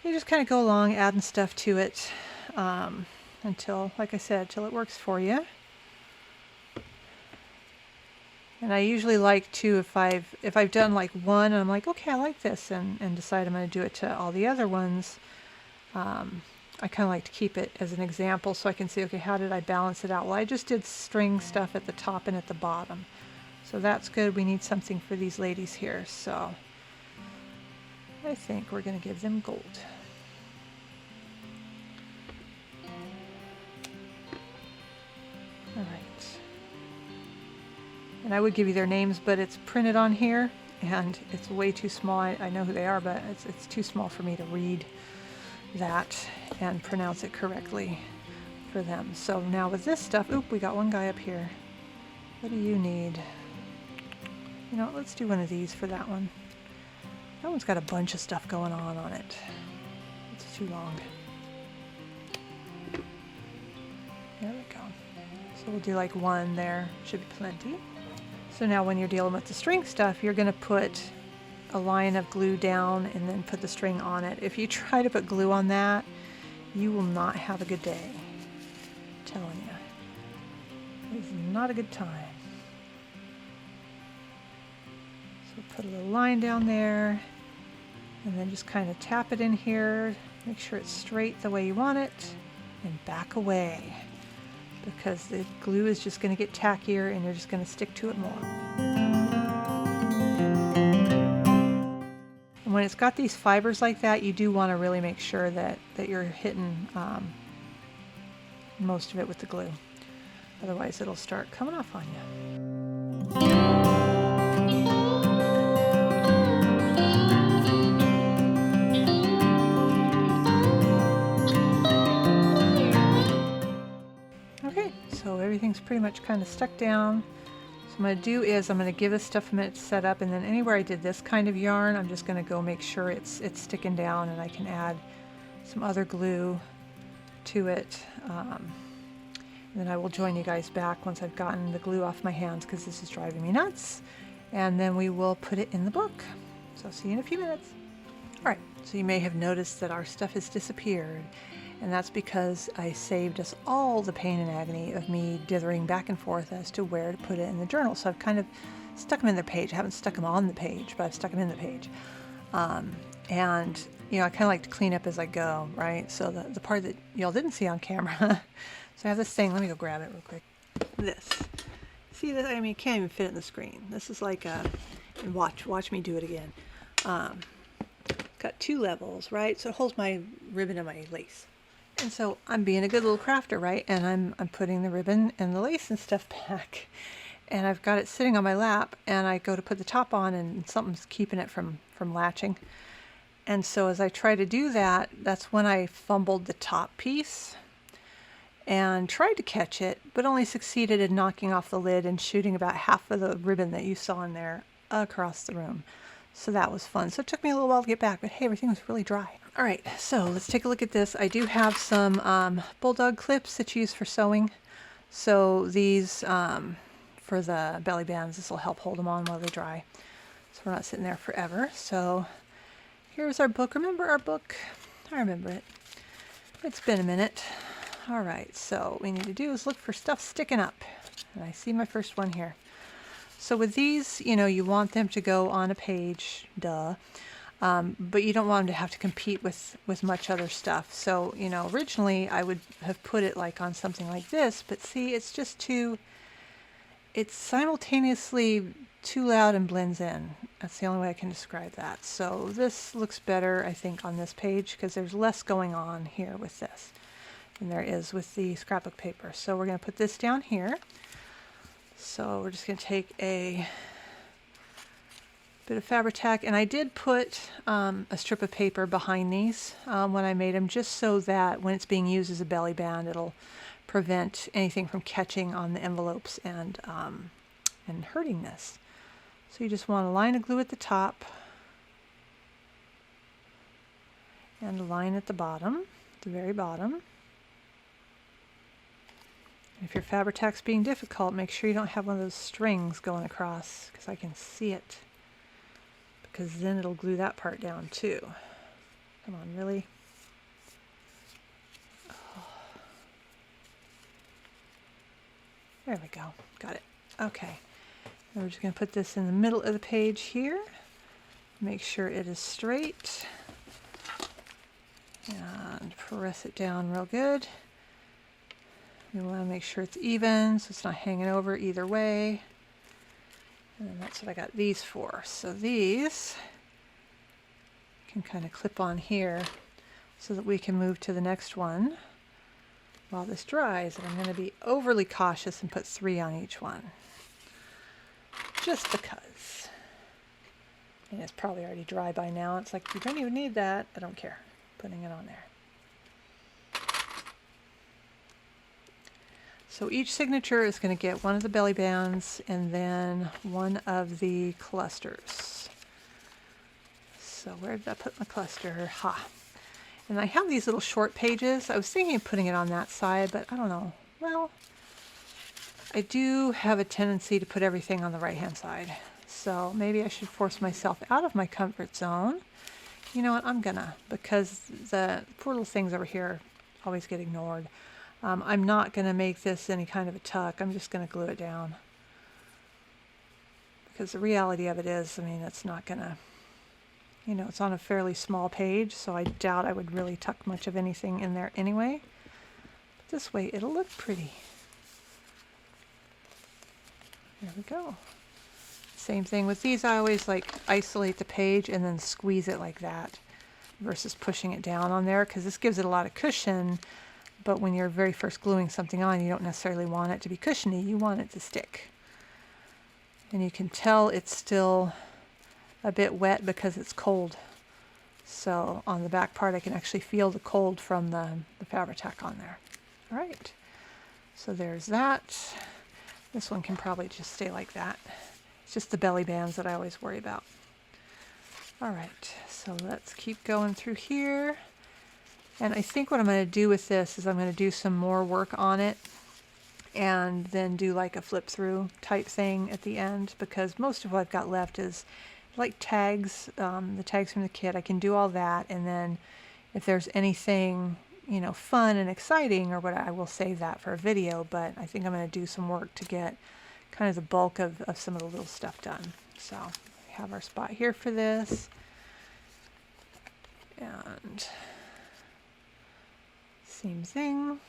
You just kind of go along adding stuff to it until, like I said, until it works for you. And I usually like to, if I've done like one and I'm like, okay, I like this, and decide I'm going to do it to all the other ones, I kind of like to keep it as an example so I can see, okay, how did I balance it out? Well, I just did string stuff at the top and at the bottom. So that's good. We need something for these ladies here. So I think we're going to give them gold. All right. And I would give you their names, but it's printed on here, and it's way too small. I know who they are, but it's too small for me to read that and pronounce it correctly for them. So now with this stuff, oop, we got one guy up here. What do you need? You know, let's do one of these for that one. That one's got a bunch of stuff going on it. It's too long. There we go. So we'll do like one there. Should be plenty. So now when you're dealing with the string stuff, you're going to put a line of glue down and then put the string on it. If you try to put glue on that, you will not have a good day. I'm telling you. It's not a good time. So put a little line down there and then just kind of tap it in here. Make sure it's straight the way you want it and back away, because the glue is just going to get tackier and you're just going to stick to it more. And when it's got these fibers like that, you do want to really make sure that you're hitting most of it with the glue. Otherwise it'll start coming off on you. Okay, so everything's pretty much kind of stuck down. So what I'm going to do is I'm going to give this stuff a minute to set up, and then anywhere I did this kind of yarn, I'm just going to go make sure it's sticking down, and I can add some other glue to it. And then I will join you guys back once I've gotten the glue off my hands, because this is driving me nuts. And then we will put it in the book. So see you in a few minutes. All right, so you may have noticed that our stuff has disappeared. And that's because I saved us all the pain and agony of me dithering back and forth as to where to put it in the journal. So I've kind of stuck them in the page. I haven't stuck them on the page, but I've stuck them in the page. And, you know, I kind of like to clean up as I go, right? So the part that y'all didn't see on camera. So I have this thing. Let me go grab it real quick. This. see this? I mean, you can't even fit it in the screen. This is like a, and watch me do it again. Got 2 levels, right? So it holds my ribbon and my lace. And so I'm being a good little crafter, right? And I'm putting the ribbon and the lace and stuff back. And I've got it sitting on my lap, and I go to put the top on, and something's keeping it from latching. And so as I try to do that, that's when I fumbled the top piece and tried to catch it, but only succeeded in knocking off the lid and shooting about half of the ribbon that you saw in there across the room. So that was fun. So it took me a little while to get back, but hey, everything was really dry. All right, so let's take a look at this. I do have some bulldog clips that you use for sewing. So these, for the belly bands, this will help hold them on while they dry. So we're not sitting there forever. So here's our book. Remember our book? I remember it. It's been a minute. All right, so what we need to do is look for stuff sticking up. And I see my first one here. So with these, you know, you want them to go on a page, duh. But you don't want them to have to compete with much other stuff. So, you know, originally I would have put it like on something like this, but see, it's just too, it's simultaneously too loud and blends in. That's the only way I can describe that. So this looks better, I think, on this page because there's less going on here with this than there is with the scrapbook paper. So we're going to put this down here. So we're just going to take a bit of Fabri-Tac, and I did put a strip of paper behind these when I made them, just so that when it's being used as a belly band, it'll prevent anything from catching on the envelopes and hurting this. So you just want a line of glue at the top and a line at the bottom, the very bottom. If your Fabri-Tac's being difficult, make sure you don't have one of those strings going across, because I can see it. Because then it'll glue that part down too. Come on, really? Oh. There we go. Got it. Okay. And we're just going to put this in the middle of the page here. Make sure it is straight. And press it down real good. We want to make sure it's even, so it's not hanging over either way. And that's what I got these for. So these can kind of clip on here so that we can move to the next one while this dries. And I'm going to be overly cautious and put 3 on each one. Just because. And it's probably already dry by now. It's like, you don't even need that. I don't care. Putting it on there. So each signature is going to get one of the belly bands and then one of the clusters. So where did I put my cluster? Ha! And I have these little short pages. I was thinking of putting it on that side, but I don't know. Well, I do have a tendency to put everything on the right-hand side. So maybe I should force myself out of my comfort zone. You know what? I'm gonna, because the poor little things over here always get ignored. I'm not going to make this any kind of a tuck. I'm just going to glue it down. Because the reality of it is, I mean, it's not going to, you know, it's on a fairly small page, so I doubt I would really tuck much of anything in there anyway. But this way, it'll look pretty. There we go. Same thing with these. I always like isolate the page and then squeeze it like that versus pushing it down on there, because this gives it a lot of cushion. But when you're very first gluing something on, you don't necessarily want it to be cushiony. You want it to stick. And you can tell it's still a bit wet because it's cold. So on the back part, I can actually feel the cold from the Fabri-Tac on there. All right. So there's that. This one can probably just stay like that. It's just the belly bands that I always worry about. All right. So let's keep going through here. And I think what I'm going to do with this is I'm going to do some more work on it and then do like a flip through type thing at the end, because most of what I've got left is like tags, the tags from the kit. I can do all that, and then if there's anything, you know, fun and exciting or what, I will save that for a video, but I think I'm going to do some work to get kind of the bulk of some of the little stuff done. So we have our spot here for this. And same thing.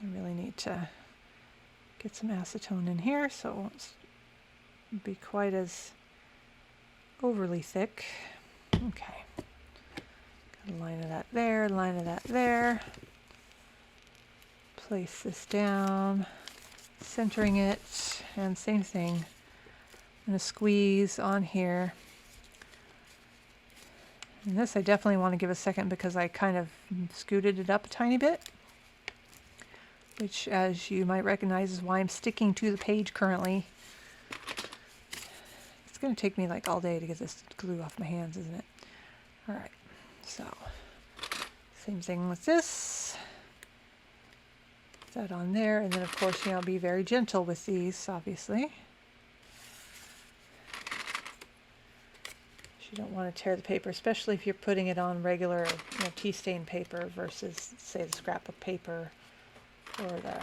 I really need to Get some acetone in here so it won't be quite as overly thick. Okay. Got a line of that there, line of that there. Place this down, centering it, and same thing. I'm going to squeeze on here. And this I definitely want to give a second because I kind of scooted it up a tiny bit, which, as you might recognize, is why I'm sticking to the page currently. It's going to take me like all day to get this glue off my hands, isn't it? All right, so same thing with this. Put that on there, and then of course, you know, be very gentle with these, obviously. You don't want to tear the paper, especially if you're putting it on regular, you know, tea stain paper versus, say, the scrapbook paper or the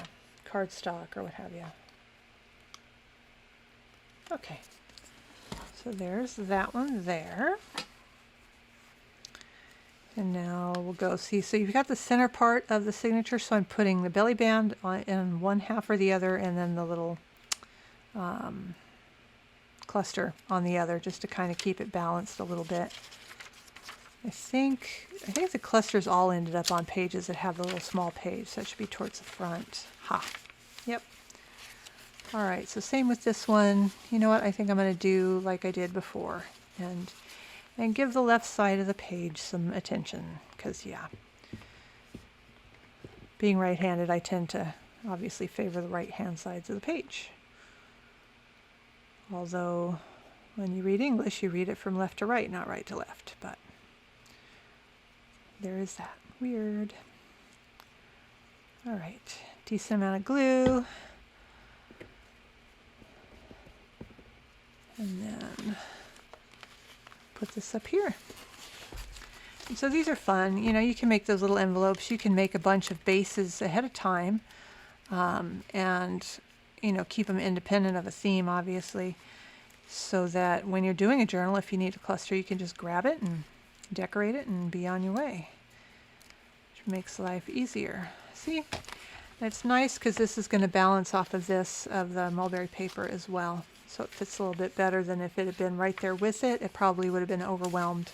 cardstock or what have you. Okay, so there's that one there. And now we'll go see, so you've got the center part of the signature, so I'm putting the belly band in one half or the other, and then the little cluster on the other, just to kind of keep it balanced a little bit. I think the clusters all ended up on pages that have the little small page, so that should be towards the front. Ha! Yep. All right, so same with this one. You know what? I think I'm going to do like I did before, and give the left side of the page some attention, because yeah, being right-handed, I tend to obviously favor the right-hand sides of the page. Although, when you read English, you read it from left to right, not right to left. But there is that. Weird. All right, decent amount of glue. And then put this up here. And so these are fun. You know, you can make those little envelopes. You can make a bunch of bases ahead of time. And you know, keep them independent of a theme, obviously, so that when you're doing a journal, if you need a cluster, you can just grab it and decorate it and be on your way, which makes life easier. See? And it's nice because this is going to balance off of this, of the mulberry paper as well. So it fits a little bit better than if it had been right there with it. It probably would have been overwhelmed.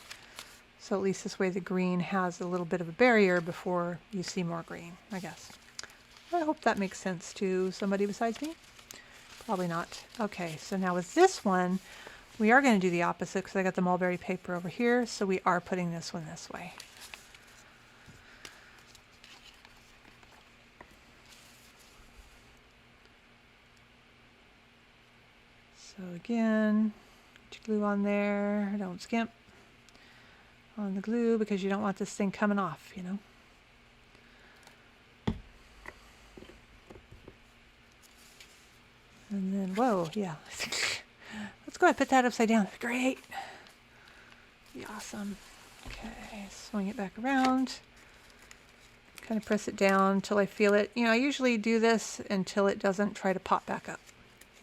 So at least this way the green has a little bit of a barrier before you see more green, I guess. I hope that makes sense to somebody besides me. Probably not. Okay, so now with this one, we are going to do the opposite because I got the mulberry paper over here, so we are putting this one this way. So again, get your glue on there. Don't skimp on the glue because you don't want this thing coming off, you know. And then, whoa, yeah. Let's go ahead and put that upside down. Great. Be awesome. Okay, swing it back around. Kind of press it down until I feel it. You know, I usually do this until it doesn't try to pop back up.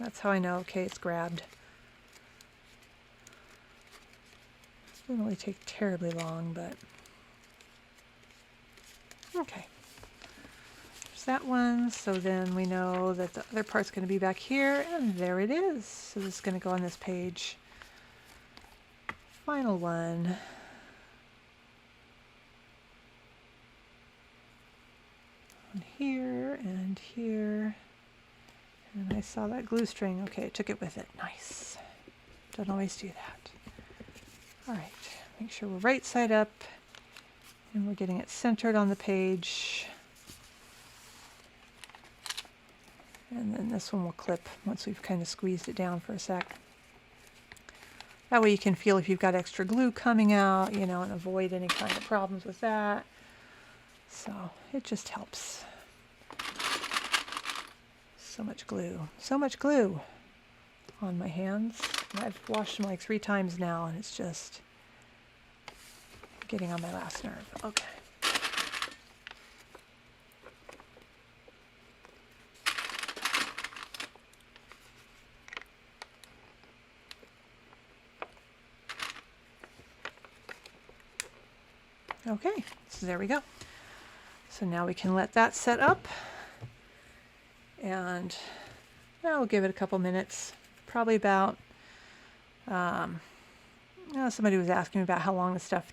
That's how I know, okay, it's grabbed. It doesn't really take terribly long, but okay. That one, so then we know that the other part's going to be back here, and there it is. So this is going to go on this page. Final one. And here, and here. And I saw that glue string. Okay, it took it with it. Nice. Don't always do that. All right, make sure we're right side up, and we're getting it centered on the page. And then this one will clip once we've kind of squeezed it down for a sec. That way you can feel if you've got extra glue coming out, you know, and avoid any kind of problems with that. So it just helps. So much glue on my hands. I've washed them like 3 times now, and it's just getting on my last nerve. Okay. Okay, so there we go. So now we can let that set up, and I'll give it a couple minutes, probably about, somebody was asking me about how long the stuff,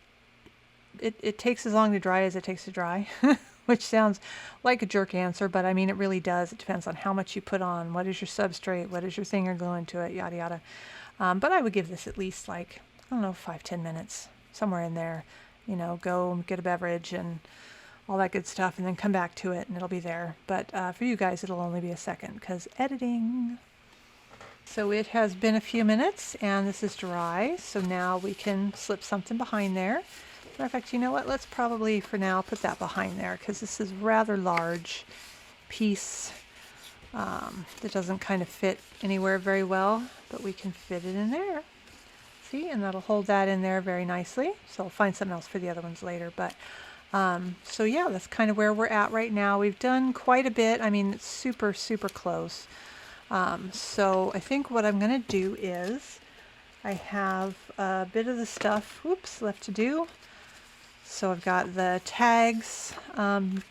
it takes as long to dry as it takes to dry, which sounds like a jerk answer, but I mean, it really does. It depends on how much you put on, what is your substrate, what is your thing you're gluing to it, yada yada. But I would give this at least like, I don't know, 5-10 minutes, somewhere in there. You know, go get a beverage and all that good stuff, and then come back to it and it'll be there. But for you guys, it'll only be a second because editing. So it has been a few minutes and this is dry. So now we can slip something behind there. Matter of fact, you know what? Let's probably for now put that behind there because this is rather large piece that doesn't kind of fit anywhere very well, but we can fit it in there. See, and that'll hold that in there very nicely. So I'll find something else for the other ones later. But so yeah, that's kind of where we're at right now. We've done quite a bit. I mean, it's super, super close. So I think what I'm going to do is I have a bit of the stuff, left to do. So I've got the tags. I'm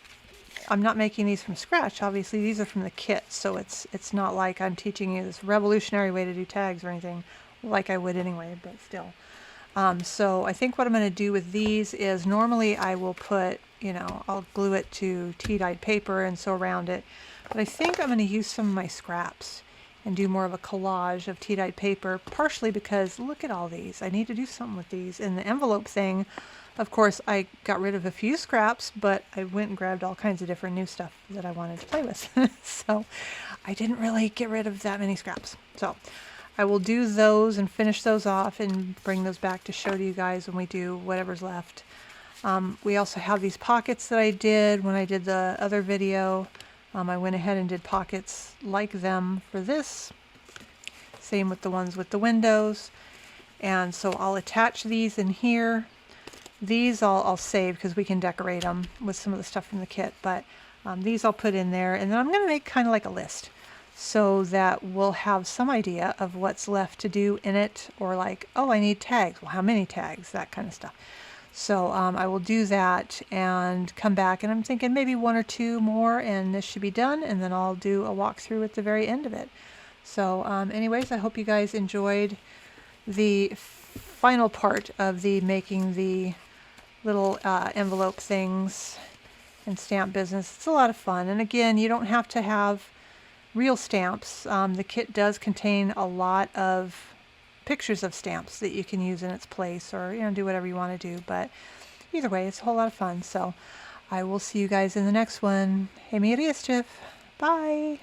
not making these from scratch. Obviously, these are from the kit. So it's not like I'm teaching you this revolutionary way to do tags or anything, like I would anyway, but still. So I think what I'm going to do with these is normally I will put, you know, I'll glue it to tea-dyed paper and sew around it. But I think I'm going to use some of my scraps and do more of a collage of tea-dyed paper, partially because look at all these. I need to do something with these. In the envelope thing, of course, I got rid of a few scraps, but I went and grabbed all kinds of different new stuff that I wanted to play with. So I didn't really get rid of that many scraps. So I will do those and finish those off and bring those back to show to you guys when we do whatever's left. We also have these pockets that I did when I did the other video. I went ahead and did pockets like them for this. Same with the ones with the windows. And so I'll attach these in here. These I'll save because we can decorate them with some of the stuff from the kit. But these I'll put in there. And then I'm going to make kind of like a list, so that we'll have some idea of what's left to do in it, or like, oh, I need tags. Well, how many tags? That kind of stuff. So I will do that and come back, and I'm thinking maybe 1 or 2 more and this should be done, and then I'll do a walkthrough at the very end of it. So anyways, I hope you guys enjoyed the final part of the making the little envelope things and stamp business. It's a lot of fun, and again, you don't have to have real stamps. The kit does contain a lot of pictures of stamps that you can use in its place, or you know, do whatever you want to do. But either way, it's a whole lot of fun. So I will see you guys in the next one. Hej med er, Bye!